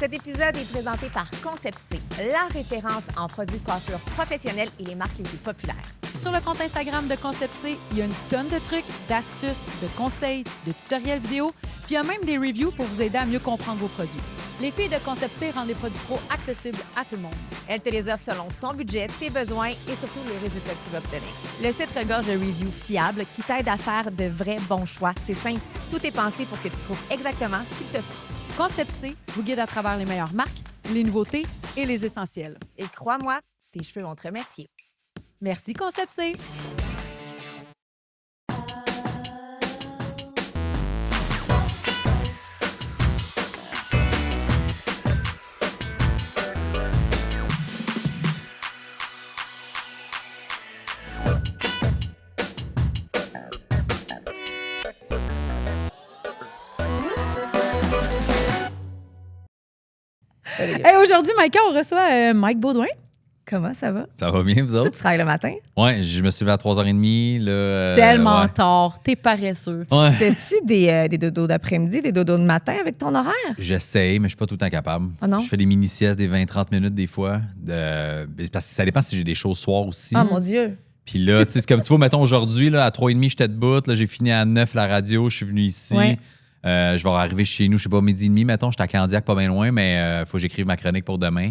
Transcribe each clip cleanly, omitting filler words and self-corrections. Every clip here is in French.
Cet épisode est présenté par Concept C, la référence en produits de coiffure professionnels et les marques les plus populaires. Sur le compte Instagram de Concept C, il y a une tonne de trucs, d'astuces, de conseils, de tutoriels vidéo, puis il y a même des reviews pour vous aider à mieux comprendre vos produits. Les filles de Concept C rendent les produits pro accessibles à tout le monde. Elles te les offrent selon ton budget, tes besoins et surtout les résultats que tu vas obtenir. Le site regorge de reviews fiables qui t'aident à faire de vrais bons choix. C'est simple, tout est pensé pour que tu trouves exactement ce qu'il te faut. Concept C vous guide à travers les meilleures marques, les nouveautés et les essentiels. Et crois-moi, tes cheveux vont te remercier. Merci Concept C! Hey, aujourd'hui, Micah, on reçoit Mike Baudouin. Comment ça va? Ça va bien, vous Toi, autres? tu travailles le matin? Ouais, je me suis levé à 3h30. Là, Tellement ouais. tard, t'es paresseux. Ouais. Fais-tu des dodos d'après-midi, des dodos de matin avec ton horaire? J'essaye, mais je suis pas tout le temps capable. Ah non? Je fais des mini-siestes, des 20-30 minutes des fois. Parce que ça dépend si j'ai des choses soir aussi. Oh mon Dieu! Puis là, tu sais, c'est comme tu vois, mettons aujourd'hui, là, à 3h30, j'étais debout. Là, j'ai fini à 9 la radio, je suis venu ici. Ouais. Je vais arriver chez nous, je sais pas, midi et demi, mettons. J'étais à Candiac, pas bien loin, mais faut que j'écrive ma chronique pour demain.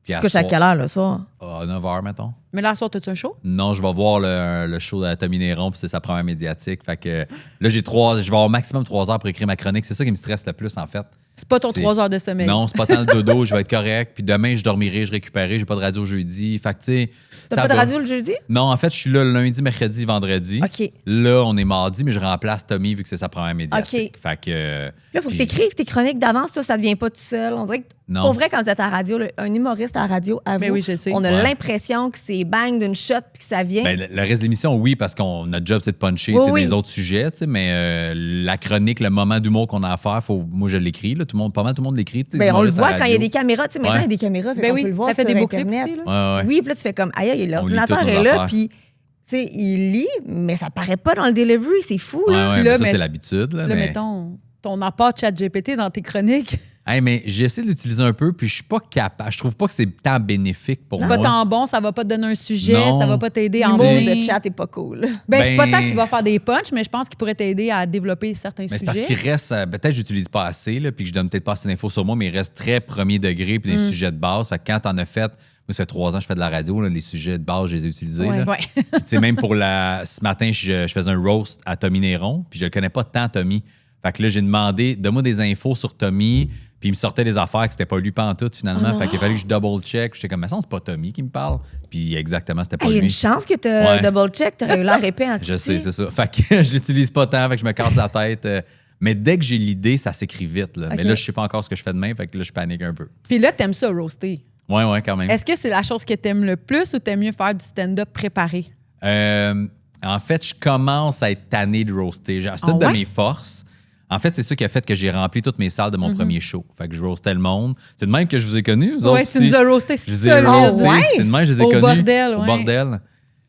Puis Tu couches à quelle heure, le soir? À 9h, mettons. Mais là, ce soir, t'as-tu un show? Non, je vais voir le show de Tommy Néron, puis c'est sa première médiatique. Fait que là, je vais avoir au maximum 3 heures pour écrire ma chronique. C'est ça qui me stresse le plus, en fait. C'est pas ton 3 heures de sommeil. Non, c'est pas tant le dodo, je vais être correct. Puis demain, je dormirai, je récupérerai. J'ai pas de radio jeudi. Fait que, tu sais. T'as ça pas de va. radio le jeudi? Non, en fait, je suis là le lundi, mercredi, vendredi. OK. Là, on est mardi, mais je remplace Tommy vu que c'est sa première médiatique. OK. Fait que. Là, il faut que puis- tu écrives tes chroniques d'avance. Toi, ça ne vient pas tout seul. On dirait que, Non. pour vrai, quand vous êtes à la radio, un humoriste à la radio, à Ben vous, oui, je sais. on a Ouais. l'impression que c'est bang d'une shot puis que ça vient. Ben, le reste de l'émission, oui, parce qu'on notre job, c'est de puncher Oui, tu sais, oui. des autres sujets, tu sais, mais la chronique, le moment d'humour qu'on a à faire, moi, je l'écris. Là, pas mal tout le monde l'écrit. tous les Ben, on le humoristes à la voit quand il y a radio. des caméras. Tu sais, maintenant, Ouais. il y a des caméras. Fait Ben qu'on oui, peut le voir ça fait sur des beaux clips Internet. aussi, là. Ouais, ouais. Oui, puis là, tu fais comme, aïe, aïe, l'ordinateur toutes nos est là, affaires. puis, tu sais, il lit, mais ça paraît pas dans le delivery. C'est fou, là. Ouais, Là, mais ça, mais- c'est l'habitude. Là, Là, mais... mettons, ton apport ChatGPT dans tes chroniques, Hey, mais j'essaie de l'utiliser un peu, puis je suis pas capable. Je trouve pas que c'est tant bénéfique pour c'est moi. pas tant bon, ça va pas te donner un sujet, Non. ça va pas t'aider à en L'humour venir. de chat est pas cool. Ben, c'est pas Ben- tant qu'il va faire des punchs, mais je pense qu'il pourrait t'aider à développer certains Mais c'est sujets. parce qu'il reste, peut-être que j'utilise pas assez, là, puis que je donne peut-être pas assez d'infos sur moi, mais il reste très premier degré, puis des sujets de base. Fait que quand t'en as fait, moi, ça fait 3 ans que je fais de la radio, là, les sujets de base, je les ai utilisés. Ouais. là. Ouais. Puis, tu sais, même pour ce matin, je faisais un roast à Tommy Néron, puis je le connais pas tant, Tommy. Fait que là, j'ai demandé, donne-moi des infos sur Tommy, puis il me sortait des affaires que c'était pas lui pantoute, finalement. Fait qu'il a fallu que je double-check. J'étais comme, mais ça, c'est pas Tommy qui me parle. Puis exactement, c'était pas Il y a lui. une chance que tu as Ouais. double-check. Tu aurais eu l'air épais en Je sais, c'est ça. Fait que je l'utilise pas tant, fait que je me casse la tête. Mais dès que j'ai l'idée, ça s'écrit vite. Là. OK. Mais là, je sais pas encore ce que je fais demain, fait que là, je panique un peu. Puis là, t'aimes ça, roaster. Ouais, quand même. Est-ce que c'est la chose que t'aimes le plus ou t'aimes mieux faire du stand-up préparé? En fait, je commence à être tanné de roaster. C'est Ah une de ouais? mes forces. En fait, c'est ça qui a fait que j'ai rempli toutes mes salles de mon premier show. Fait que je roastais le monde. C'est de même que je vous ai connus, vous Ouais, autres tu aussi. nous as roasté Je les ai solide. roastés. Oh, ouais? C'est de même que je les ai Au connus. bordel, Au ouais. bordel.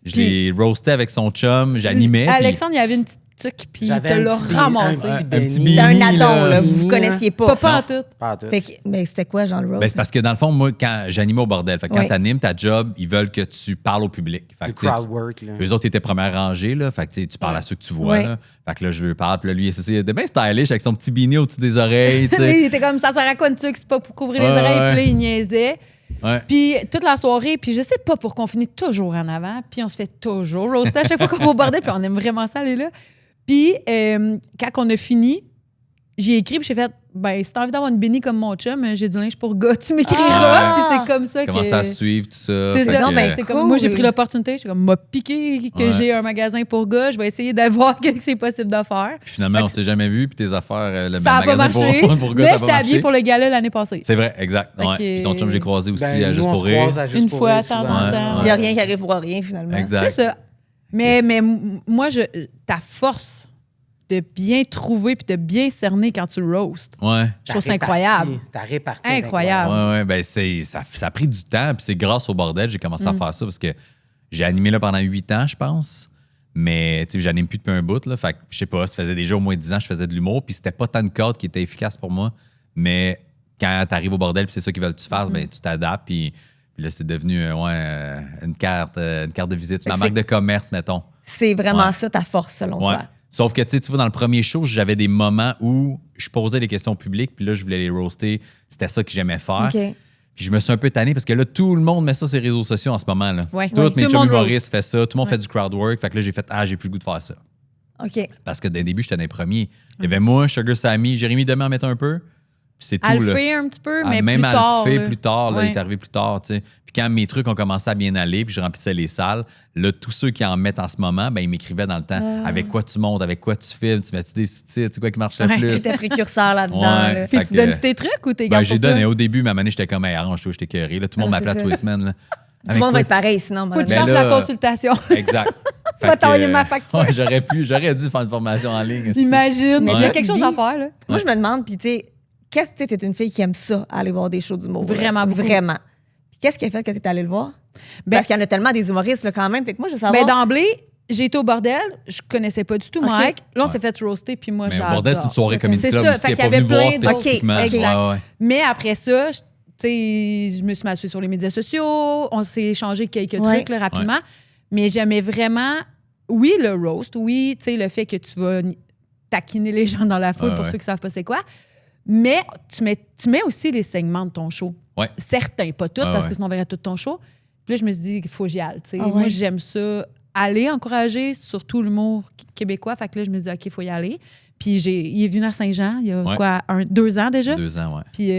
Je Puis- les roastais avec son chum, j'animais. puis- Alexandre, il y avait une petite tuque, puis il te J'avais un l'a petit ramassé. un petit petit béni. C'était un Mini, addon, là. là. Vous Mini, connaissiez Pas pas. en tout. Pas en tout. Fait que, mais c'était quoi, Jean le roast? Ben, c'est parce que dans le fond, moi, quand j'animais au bordel, fait que quand Oui. t'animes ta job, ils veulent que tu parles au public. Fait Le que, tu sais, crowd work, là. eux autres étaient première rangée, là. Fait que tu sais, tu parles à ceux que tu vois, Ouais. là. Fait que là, je lui parle. Puis là, lui, il était bien stylish avec son petit beanie au-dessus des oreilles, tu sais. Il était comme ça, sert à quoi une tuque? C'est pas pour couvrir les Ouais, oreilles, ouais. puis là, il niaisait. Ouais. Puis toute la soirée, puis je sais pas pourquoi on finit toujours en avant, puis on se fait toujours roaster à chaque fois qu'on va au bordel, puis on aime vraiment ça aller là. Puis quand on a fini, j'ai écrit, puis j'ai fait, ben si t'as envie d'avoir une bénie comme mon chum, j'ai du linge pour gars, tu m'écriras. Ah! Puis c'est comme ça Commencer que... à suivre, tout ça. C'est Fait ça, que, non, ben, c'est cool. comme moi j'ai pris l'opportunité, j'ai comme m'a piqué que Ouais. j'ai un magasin pour gars, je vais essayer d'avoir ce que c'est possible de faire. Puis finalement, on s'est jamais vu, puis tes affaires, le Ça a pas magasin marché, pour gars, mais ça a j'étais pas habillée marché. pour le gala l'année passée. C'est vrai, exact. Fait Ouais. que- Puis ton chum, j'ai croisé aussi Ben, à nous, Juste on pour se rire. croise à Juste Une pour fois rire de temps en souvent. temps. Il n'y a rien qui arrive pour rien, finalement. Exact. C'est ça. Mais moi, ta force de bien trouver puis de bien cerner quand tu roast, Ouais. je trouve ça incroyable. Ta répartie. est Incroyable. Ouais, ben ça a pris du temps, puis c'est grâce au bordel que j'ai commencé à faire ça parce que j'ai animé là pendant 8 ans, je pense. Mais tu sais, j'anime plus depuis un bout, là. Fait que je sais pas, ça faisait déjà au moins 10 ans que je faisais de l'humour, puis c'était pas tant de corde qui était efficace pour moi. Mais quand tu arrives au bordel puis c'est ça qu'ils veulent que tu fasses, ben, tu t'adaptes. Puis là, c'est devenu une carte de visite. Ma marque de commerce, mettons. C'est vraiment ça ta force, selon Ouais. toi. Sauf que, tu vois, dans le premier show, j'avais des moments où je posais des questions publiques, puis là, je voulais les roaster. C'était ça que j'aimais faire. OK. Puis je me suis un peu tanné parce que là, tout le monde met ça sur les réseaux sociaux en ce moment. Là. Ouais. Tous Oui. mes Tout le chums monde humoristes font ça. Tout le monde fait du crowd work. Fait que là, j'ai fait « j'ai plus le goût de faire ça. » OK. Parce que dès le début, j'étais dans les premiers. Il y avait moi, Sugar Sammy, Jérémy Demain en mettre un peu. Puis c'est tout. Alphée un petit peu, mais même plus tard. Alphée, là. plus tard. Là, Ouais. il est arrivé plus tard. Tu sais. Puis quand mes trucs ont commencé à bien aller, puis je remplissais les salles, là, tous ceux qui en mettent en ce moment, ben, ils m'écrivaient dans le temps avec quoi tu montes, avec quoi tu filmes, tu mets-tu des sous-titres, c'est quoi qui marche le Ouais. plus. T'étais précurseur là-dedans. Ouais. Là. Puis Fait tu que, donnes tes trucs ou t'es Ben, gardes j'ai pour toi? donné au début, mais à un moment donné, j'étais comme, arrange-toi, je t'ai curé. Là, tout le monde Ah, m'appelait c'est à tous les ça. semaines. Là. Tout le monde va être pareil, sinon. Faut que tu Ben changes là, la consultation. Exact. Va t'envoyer ma facture. Ouais, j'aurais dû faire une formation en ligne. Imagine. Mais Il y a Ouais. quelque chose à faire, là. Moi, je me demande, puis tu sais, qu'est-ce que t'es une fille qui aime ça, aller voir des shows d'humour? Vraiment là? beaucoup. Vraiment. Puis qu'est-ce qui a fait que t'es allée le voir? Ben- Parce qu'il y en a tellement des humoristes là, quand même. Fait que moi, je veux savoir. Mais d'emblée, j'ai été au bordel. Je connaissais pas du tout OK. Mike. Là, on Ouais. s'est fait roaster, puis moi, Mais j'adore. au bordel, c'est une soirée Comedy C'est Club ça, aussi. fait Elle qu'il n'est y pas avait venue voir plein de- spécifiquement. OK, exact. Ouais, ouais. Mais après ça, tu sais, je me suis massée sur les médias sociaux. On s'est échangé quelques Ouais. trucs là, rapidement. Mais j'aimais vraiment, oui, le roast. Oui, tu sais, le fait que tu vas taquiner les gens dans la foule Ouais, pour ouais. ceux qui savent pas c'est quoi. Mais tu mets aussi les segments de ton show. Ouais. Certains, pas tous, Ouais, parce ouais. que sinon on verrait tout ton show. Puis là, je me suis dit qu'il faut que j'y aille. tu sais. Ah ouais. Moi, j'aime ça. Aller encourager surtout l'humour québécois. Fait que là, je me dis, OK, il faut y aller. Puis il est venu à Saint-Jean, il y a Ouais. quoi, 2 ans déjà. 2 ans, ouais. Puis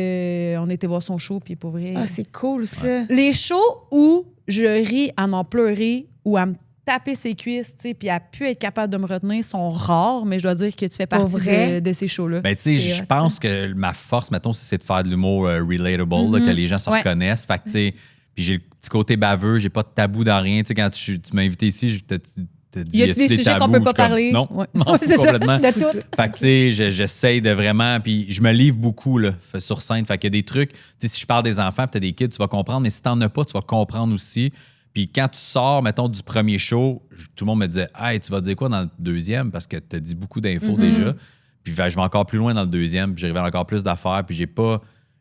on était voir son show, puis pour vrai. Ah, c'est cool, ça. Les shows où je ris à en pleurer ou à me taper ses cuisses, tu sais, puis à pu être capable de me retenir sont rares, mais je dois dire que tu fais Pour partie vrai? de ces shows-là. Ben, tu sais, C'est je hot, pense que ma force, mettons, c'est de faire de l'humour relatable, là, que les gens se Ouais. reconnaissent. Fait que, tu sais, puis j'ai le petit côté baveux, j'ai pas de tabou dans rien. Tu sais, quand tu m'as invité ici, je te dis, Y a-tu des sujets qu'on peut pas parler? Non, Ouais. non, Ouais, c'est ça, complètement. de tout. Fait que, tu sais, j'essaye de vraiment. Puis je me livre beaucoup là, sur scène. Fait qu'il y a des trucs. Tu sais, si je parle des enfants, puis t'as des kids, tu vas comprendre. Mais si t'en as pas, tu vas comprendre aussi. Puis quand tu sors, mettons, du premier show, tout le monde me disait, hey, tu vas dire quoi dans le deuxième? Parce que t'as dit beaucoup d'infos déjà. Puis je vais encore plus loin dans le deuxième. Puis j'arrive à encore plus d'affaires. Puis j'ai pas.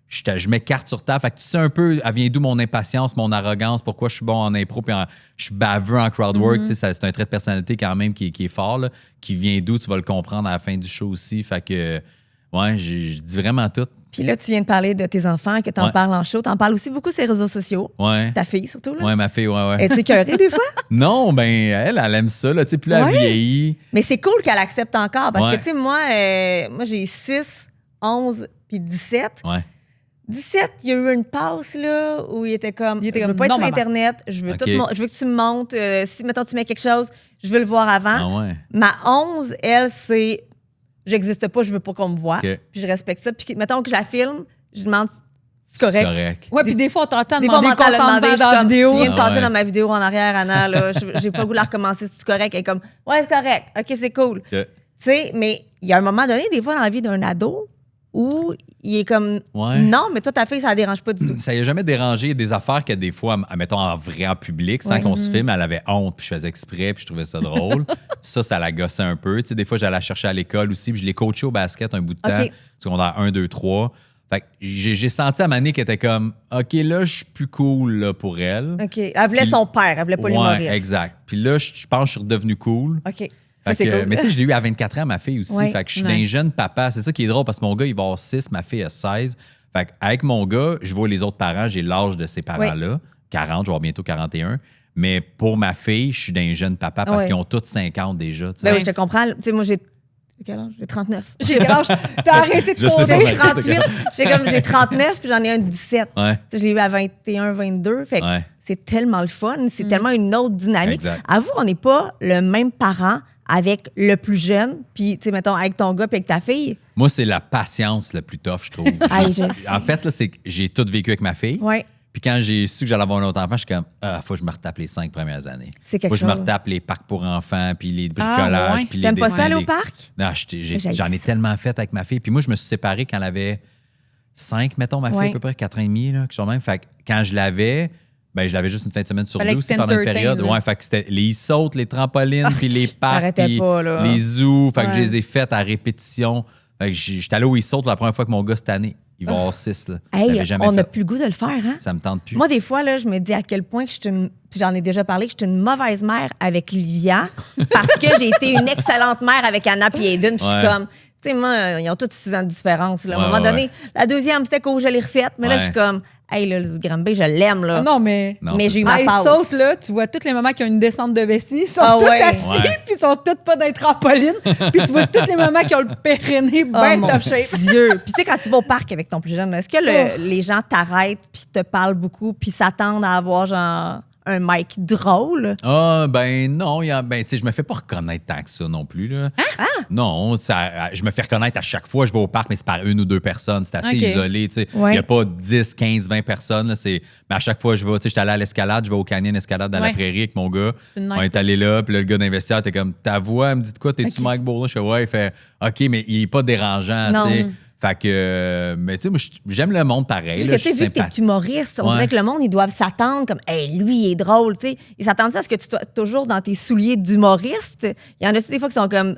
Je m'écarte sur table. Fait que tu sais un peu, elle vient d'où mon impatience, mon arrogance, pourquoi je suis bon en impro, puis je suis baveux en crowd work. Tu sais, c'est un trait de personnalité quand même qui est fort, là, qui vient d'où, tu vas le comprendre à la fin du show aussi. Fait que, ouais, je dis vraiment tout. Puis là, tu viens de parler de tes enfants, que t'en Ouais. parles en show. T'en parles aussi beaucoup sur les réseaux sociaux. Ouais. Ta fille, surtout. Là. Ouais, ma fille, ouais. Es-tu écœurée des fois? Non, ben, elle aime ça, là. Tu sais, plus elle Ouais. vieillit. Mais c'est cool qu'elle accepte encore. Parce Ouais. que, tu sais, moi j'ai 6, 11 puis 17. Ouais. 17, il y a eu une passe là, où il était comme, Il était je veux comme, pas être non, sur maman. Internet, je veux, OK. je veux que tu me montres. Si, mettons, tu mets quelque chose, je veux le voir avant. Ah ouais. Ma 11, elle, c'est j'existe pas, je veux pas qu'on me voit. OK. Puis je respecte ça. Puis mettons que je la filme, je demande c'est C'est correct. correct. Ouais, puis des fois, on t'entend Des fois, on demander m'entend le consentement demander, je suis dans la comme, vidéo. tu viens de Ah passer ouais. dans ma vidéo en arrière, Anna, là, j'ai pas le goût de la recommencer, c'est correct. Elle est comme, ouais, c'est correct, ok, c'est cool. OK. Tu sais, mais il y a un moment donné, des fois, dans la vie d'un ado, où il est comme, Ouais. non, mais toi, ta fille, ça la dérange pas du tout. Ça y a jamais dérangé des affaires que des fois, mettons en vrai, en public, sans Ouais. qu'on se filme, elle avait honte, puis je faisais exprès, puis je trouvais ça drôle. ça la gossait un peu. Tu sais, des fois, j'allais la chercher à l'école aussi, puis je l'ai coaché au basket un bout de temps, OK. secondaire 1, 2, 3. Fait que j'ai senti à Mané qu'elle était comme, OK, là, je suis plus cool là, pour elle. OK. Elle voulait Puis- son père, elle voulait pas l'humoriste. Ouais, exact. Puis là, je pense que je suis redevenu cool. OK. Ça, Fait c'est que, cool. mais tu sais, je l'ai eu à 24 ans, ma fille aussi. Ouais. Fait que je suis Ouais. un jeune papa. C'est ça qui est drôle parce que mon gars, il va avoir 6, ma fille a 16. Fait avec mon gars, je vois les autres parents, j'ai l'âge de ces parents-là. 40, je vais avoir bientôt 41. Mais pour ma fille, je suis d'un jeune papa parce Ouais. qu'ils ont tous 50 déjà. tu sais. Ben oui, je te comprends. Tu sais, moi, j'ai. Quel âge? J'ai 39. J'ai quel âge? T'as arrêté de Je sais compter. pas. J'ai 38. J'ai 39, puis j'en ai un de 17. Ouais. Tu sais, je l'ai eu à 21, 22. Fait que Ouais. c'est tellement le fun. C'est tellement une autre dynamique. Exact. Avoue, on n'est pas le même parent avec le plus jeune, puis, tu sais, mettons, avec ton gars puis avec ta fille. Moi, c'est la patience le plus tough, je trouve. Aïe, je sais. En fait, là, c'est que j'ai tout vécu avec ma fille. Ouais. Puis quand j'ai su que j'allais avoir un autre enfant, je suis comme, faut que je me retape les 5 premières années. C'est quelque Faut que je me chose. retape les parcs pour enfants, puis les bricolages, ouais. puis les T'aimes pas dessins ça aller au des- parc? Non, j'en ai tellement fait avec ma fille. Puis moi, je me suis séparé quand elle avait 5, mettons, ma fille, Ouais. à peu près 4 ans et demi, là, quelque chose de même. Fait que quand je l'avais, ben, je l'avais juste une fin de semaine sur Fallait deux que aussi pendant une t'entertaines, période. là. Ouais, fait que c'était les sautes, les trampolines, puis les parcs, t'arrêtais puis pas, là. les zoos. Fait que Ouais. je les ai faites à répétition. Fait que j'étais allé au saute la première fois que mon gars cette année. il va y avoir 6. Là. Hey, J'avais jamais on n'a fait. plus le goût de le faire, hein? Ça me tente plus. Moi, des fois, là, je me dis à quel point que puis j'en ai déjà parlé, que je suis une mauvaise mère avec Livia parce que j'ai été une excellente mère avec Anna et Aiden. Puis je suis Ouais. comme, tu sais, moi, ils ont tous 6 ans de différence. Là. À un Ouais, moment ouais, donné, ouais. la deuxième, c'était qu'au je l'ai refaite. Mais là, Ouais. je suis comme, hey, là, le Granby, je l'aime, là. Ah non, mais. Non, mais c'est j'ai eu ça. ma Ils passe. sautent, là, tu vois toutes les mamans qui ont une descente de vessie, sont Ah toutes ouais. assis, Ouais. puis ils sont toutes pas dans les trampolines, puis tu vois toutes les mamans qui ont le périnée Oh, bien mon top shape. Dieu. Puis tu sais, quand tu vas au parc avec ton plus jeune, là, est-ce que les gens t'arrêtent puis te parlent beaucoup puis s'attendent à avoir genre un mic drôle? Ah, ben non, ben, tu sais, je me fais pas reconnaître tant que ça non plus. Là. Non, je me fais reconnaître à chaque fois. Je vais au parc, mais c'est par 1 ou 2 personnes. C'est assez OK. isolé. Tu sais. Il Ouais. n'y a pas 10, 15, 20 personnes. Là, mais à chaque fois, je vais. Tu sais, j'étais allé à l'escalade, je vais au canyon escalade dans la Ouais. prairie avec mon gars. C'est une nice On est allé là, puis là, le gars d'investisseur était comme, ta voix, elle me dit de quoi, t'es-tu Mike Bourla? Je fais, ouais, il fait, OK, mais il est pas dérangeant. Non. Tu sais. Fait que, mais tu sais, moi, j'aime le monde pareil. Parce là, que je tu sais, suis vu que t'es sympathique. humoriste, on Ouais. dirait que le monde, ils doivent s'attendre comme, hey, lui, il est drôle, tu sais. Ils s'attendent à ce que tu sois toujours dans tes souliers d'humoriste. Il y en a des fois qui sont comme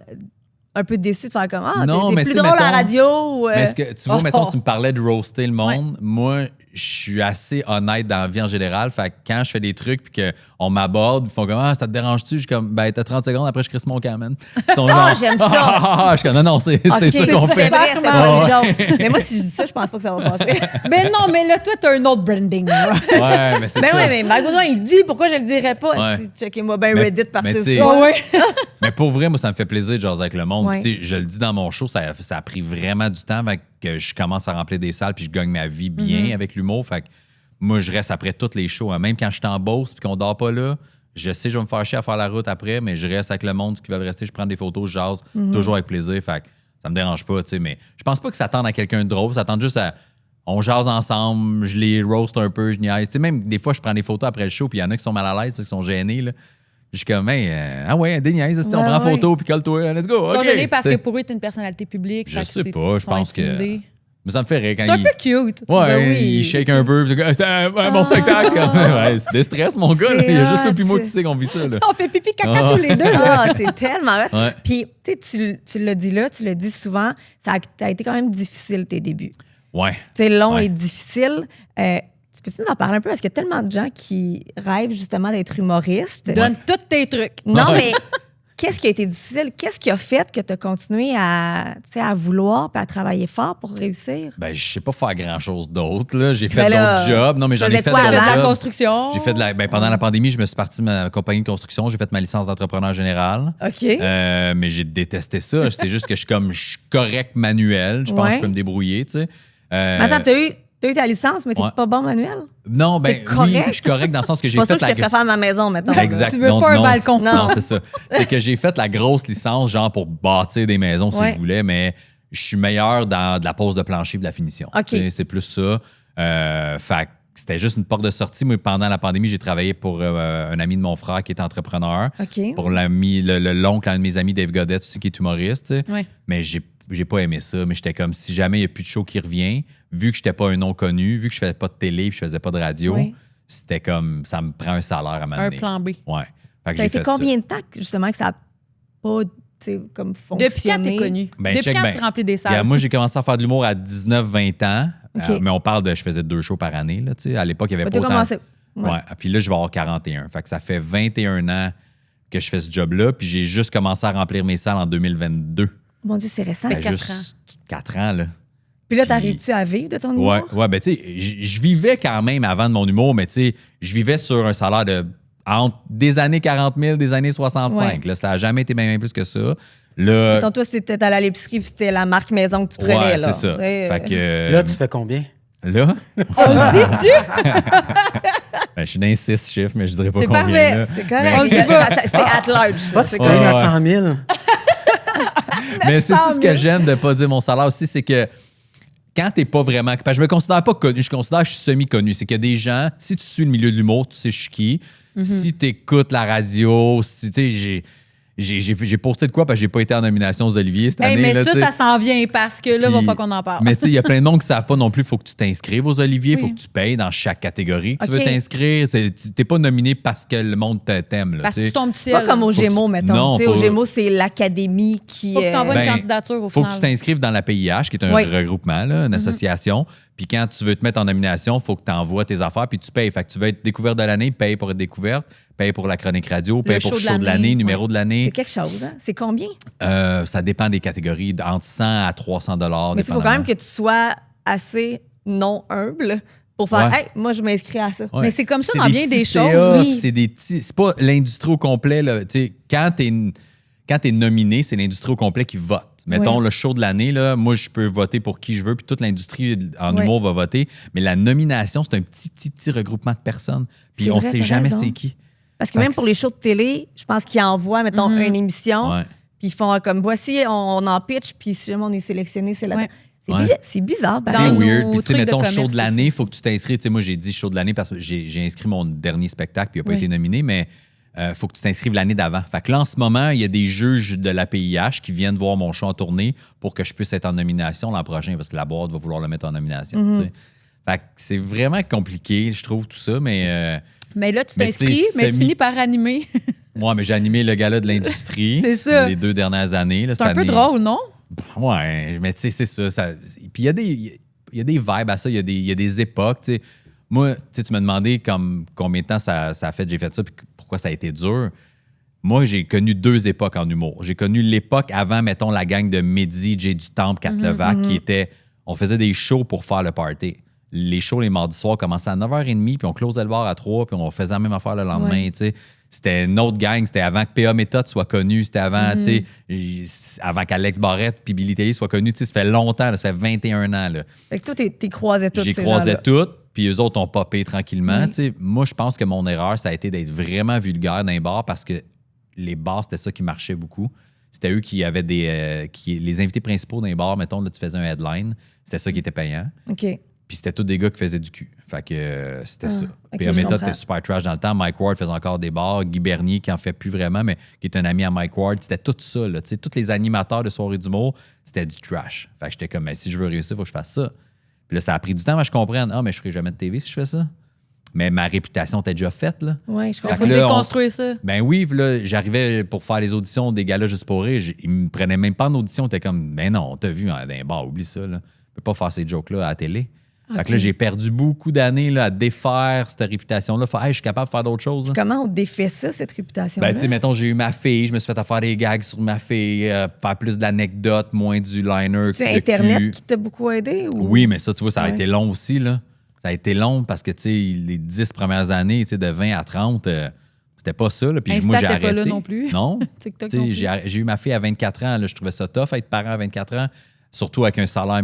un peu déçus de faire comme, ah, Non, t'es mais plus tu sais, drôle à la mettons- radio. Mais est-ce que, tu vois, Oh. mettons, tu me parlais de roaster le monde. Moi, je suis assez honnête dans la vie en général. Fait que quand je fais des trucs puis qu'on m'aborde, ils font comme, ah, ça te dérange-tu? Je suis comme, ben, t'as 30 secondes, après, je crisse mon camp, man. Ils sont Ah, j'aime ça. Je suis comme, non, non, c'est Ok, ça qu'on c'est fait. vrai, c'était pas une Ouais. joke. Mais moi, si je dis ça, je pense pas que ça va passer. Mais non, mais là, toi, t'as un autre branding. là. Ouais, mais c'est Ben ça. ouais, mais Mike Baudouin, il le dit, pourquoi je le dirais pas? Ouais. Checkez-moi bien Mais- Reddit mais partir tu sais- ça. Ouais, ouais. Mais pour vrai, moi, ça me fait plaisir de jaser avec le monde. Ouais. Puis, tu sais, je le dis dans mon show, ça a pris vraiment du temps avant que je commence à remplir des salles puis je gagne ma vie bien avec l'humour. Fait que moi, je reste après tous les shows. Hein. Même quand je suis en Beauce puis qu'on dort pas là, je sais que je vais me faire chier à faire la route après, mais je reste avec le monde qui veulent rester. Je prends des photos, je jase, toujours avec plaisir. Fait que ça me dérange pas, tu sais. Mais je pense pas que ça tende à quelqu'un de drôle. Ça tend juste à... On jase ensemble, je les roast un peu, je niaise. Tu sais, même des fois, je prends des photos après le show puis il y en a qui sont mal à l'aise, qui sont gênés, là. Je suis comme, hey, ah ouais, des niaises, on Ouais, prend ouais. photo puis colle-toi, let's go. Ils sont OK. gênés parce Tu sais. que pour eux, t'es une personnalité publique. Je fait que sais c'est- pas, ils je sont pense que- intimidés. Mais ça me fait rire quand C'est un il... peu cute. Ouais, Ben oui. il shake un peu. Puis c'était un bon spectacle. Ouais, c'est des stress, mon gars. là. Il y a juste toi puis moi hot. qui sais qu'on vit ça. Là. On fait pipi caca Ah. tous les deux. là. Ah, c'est tellement hot. Ouais. Puis, tu sais, tu l'as dit là, tu l'as dit souvent, ça a été quand même difficile, tes débuts. Ouais. Tu sais, long Ouais. et difficile. Tu peux-tu nous en parler un peu? Parce qu'il y a tellement de gens qui rêvent justement d'être humoristes. Donne tous tes trucs. Non, Ouais. mais qu'est-ce qui a été difficile? Qu'est-ce qui a fait que tu as continué à vouloir et à travailler fort pour réussir? Ben, je sais pas faire grand-chose d'autre. Là. J'ai Ben fait là, d'autres jobs. Non, mais tu j'en ai faisais fait quoi d'autres T'as fait de la jobs. construction. J'ai fait pendant la pandémie, je me suis parti de ma compagnie de construction. J'ai fait ma licence d'entrepreneur général. OK. Mais j'ai détesté ça. C'est juste que je suis correct manuel. Je pense que je Ouais. peux me débrouiller, tu sais. Mais attends, t'as eu ta licence, mais t'es ouais. pas bon manuel? Non, ben T'es correct? oui, je suis correct dans le sens que Je suis j'ai pas sûre fait que je te ferais faire à ma maison, mettons. Exact. Tu veux pas un balcon. Non, Non. c'est ça. C'est que j'ai fait la grosse licence, genre pour bâtir des maisons si Ouais. je voulais, mais je suis meilleur dans de la pose de plancher et de la finition. OK. Tu sais, c'est plus ça. Fait que c'était juste une porte de sortie. Moi, pendant la pandémie, j'ai travaillé pour un ami de mon frère qui est entrepreneur. OK. Pour l'oncle, un de mes amis, Dave Godette, aussi, qui est humoriste. Tu sais. Ouais. Mais j'ai pas aimé ça. Mais j'étais comme, si jamais il n'y a plus de show qui revient, vu que j'étais pas un nom connu, vu que je faisais pas de télé et je faisais pas de radio, Ouais. c'était comme, ça me prend un salaire à Un m'amener. plan B. Ouais. Fait que Ça a j'ai été fait combien de temps, justement, que ça n'a pas, tu sais, comme fonctionné? Depuis quand t'es connu? Ben, Depuis check quand ben. tu remplis des salles? Regarde, moi, j'ai commencé à faire de l'humour à 19-20 ans. OK. Mais on parle de... Je faisais 2 shows par année. Là, tu sais. À l'époque, il n'y avait T'as pas autant... commencé. Ouais. Ouais. Puis là, je vais avoir 41. Fait que ça fait 21 ans que je fais ce job-là. Puis j'ai juste commencé à remplir mes salles en 2022. Mon Dieu, c'est récent. Ben, 4 juste 4 ans, là. Puis là, t'arrives-tu à vivre de ton humour? Ouais, ben tu sais, je vivais quand même avant de mon humour, mais tu sais, je vivais sur un salaire de entre des années 40 000, des années 65. Ouais. Là, ça n'a jamais été bien plus que ça. Là, Mettons, toi, c'était allé à l'épicerie, puis c'était la marque maison que tu prenais, ouais, là. c'est ça. Fait que, Là, tu fais combien? là, On le dit-tu? ben, je suis dans 6 chiffres, mais je dirais pas C'est combien. parfait. Là. C'est correct. On Il y a- y va. c'est at large. ça. Pas C'est si connu Ouais. à 100 000. Mais c'est 900 ce 000. que j'aime de pas dire mon salaire aussi, c'est que quand t'es pas vraiment... Parce que je me considère pas connu, je considère que je suis semi-connu. C'est qu'il y a des gens, si tu suis le milieu de l'humour, tu sais je suis qui. Si t'écoutes la radio, si tu sais, J'ai posté de quoi parce que j'ai pas été en nomination aux Oliviers cette année. Mais là, ça s'en vient parce que là, il va falloir qu'on en parle. Mais tu sais, il y a plein de monde qui savent pas non plus. Il faut que tu t'inscrives aux Oliviers. Il faut que tu payes dans chaque catégorie que tu veux t'inscrire. Tu n'es pas nominé parce que le monde t'aime. Là, parce que tu tombes ciel. Pas comme aux Gémeaux, mettons. Non, Aux Gémeaux, c'est l'académie qui... Faut que tu envoies une candidature au faut final. que tu t'inscrives dans la PIH, qui est un regroupement, là, une association. Puis quand tu veux te mettre en nomination, il faut que tu envoies tes affaires puis tu payes. Fait que tu veux être découverte de l'année, paye pour être découverte, paye pour la chronique radio, paye pour le show de l'année, numéro de l'année. C'est quelque chose, hein? C'est combien? Ça dépend des catégories, entre 100 à 300 $. Mais il faut quand même que tu sois assez non humble pour faire hey, moi, je m'inscris à ça. Ouais. Mais c'est comme ça dans bien des CA, choses. Oui. C'est des petits. C'est pas l'industrie au complet. Là. Quand t'es nominé, c'est l'industrie au complet qui vote. Mettons le show de l'année, là, moi, je peux voter pour qui je veux, puis toute l'industrie en humour va voter. Mais la nomination, c'est un petit regroupement de personnes. Puis on ne sait jamais c'est qui. Parce que même pour les shows de télé, je pense qu'ils envoient, mettons, une émission, puis ils font comme voici, on en pitch, puis si jamais on est sélectionné, c'est là. C'est bizarre. C'est weird. Puis, tu sais, mettons, show de l'année, il faut que tu t'inscris. Tu sais, moi, j'ai dit show de l'année parce que j'ai inscrit mon dernier spectacle, puis il n'a pas été nominé, mais il faut que tu t'inscrives l'année d'avant. Fait que là, en ce moment, il y a des juges de la PIH qui viennent voir mon show en tournée pour que je puisse être en nomination l'an prochain, parce que la boîte va vouloir le mettre en nomination. Tu sais. Fait que c'est vraiment compliqué, je trouve, tout ça, mais... mais là, tu t'inscris, mais tu finis par animer. Moi, mais j'ai animé le gala de l'industrie les 2 dernières années. Là, c'est un peu drôle, non? Ouais, mais tu sais, c'est ça. Puis il y a des vibes à ça, il y a des époques. T'sais. Moi, tu m'as demandé combien de temps ça a fait, j'ai fait ça, puis pourquoi ça a été dur. Moi, j'ai connu 2 époques en humour. J'ai connu l'époque avant, mettons, la gang de Mehdi, Jay du Temple, Kat Levac, qui était... On faisait des shows pour faire le party. Les shows les mardis soirs commençaient à 9h30, puis on closait le bar à 3, puis on faisait la même affaire le lendemain, tu sais. C'était une autre gang, c'était avant que P.A. Méthode soit connu, c'était avant, tu sais, avant qu'Alex Barrette puis Billy Tellier soient connus, tu sais, ça fait longtemps, là, ça fait 21 ans, là. Fait que toi, t'es croisé toutes J'ai ces croisé gens-là. toutes, puis eux autres ont popé tranquillement, tu sais. Moi, je pense que mon erreur, ça a été d'être vraiment vulgaire dans les bars parce que les bars, c'était ça qui marchait beaucoup. C'était eux qui avaient les invités principaux dans les bars, mettons, là, tu faisais un headline, c'était ça qui était payant. OK. Puis c'était tous des gars qui faisaient du cul. Fait que c'était ça. Puis je Méthode comprends. était super trash dans le temps. Mike Ward faisait encore des bars. Guy Bernier, qui en fait plus vraiment, mais qui est un ami à Mike Ward. C'était tout ça. Là. Tous les animateurs de soirée d'humour, c'était du trash. Fait que j'étais comme, mais si je veux réussir, il faut que je fasse ça. Puis là, ça a pris du temps à que je comprenne. Ah, mais je ferai jamais de TV si je fais ça. Mais ma réputation était déjà faite. Là. Oui, je Il comprends. faut déconstruire ça. Ben oui, puis là, j'arrivais pour faire les auditions des galas juste pour rire. Ils me prenaient même pas en audition. Ils étaient comme, ben non, on t'a vu dans un bar, oublie ça. Là. Je peux pas faire ces jokes-là à la télé. Fait que là, j'ai perdu beaucoup d'années là, à défaire cette réputation-là. Hey, je suis capable de faire d'autres choses. Là. Comment on défait ça, cette réputation-là? Ben, tu sais, mettons, j'ai eu ma fille, je me suis fait faire des gags sur ma fille, faire plus d'anecdotes, moins du liner. C'est Internet qui t'a beaucoup aidé? Ou... Oui, mais ça, tu vois, ça a été long aussi, là. Ça a été long parce que, tu sais, les 10 premières années, tu sais, de 20 à 30, c'était pas ça. Là. Puis Insta, moi, j'ai t'es arrêté. pas là non plus. Non. TikTok Tu non sais, plus. j'ai eu ma fille à 24 ans. Là, je trouvais ça tough, être parent à 24 ans, surtout avec un salaire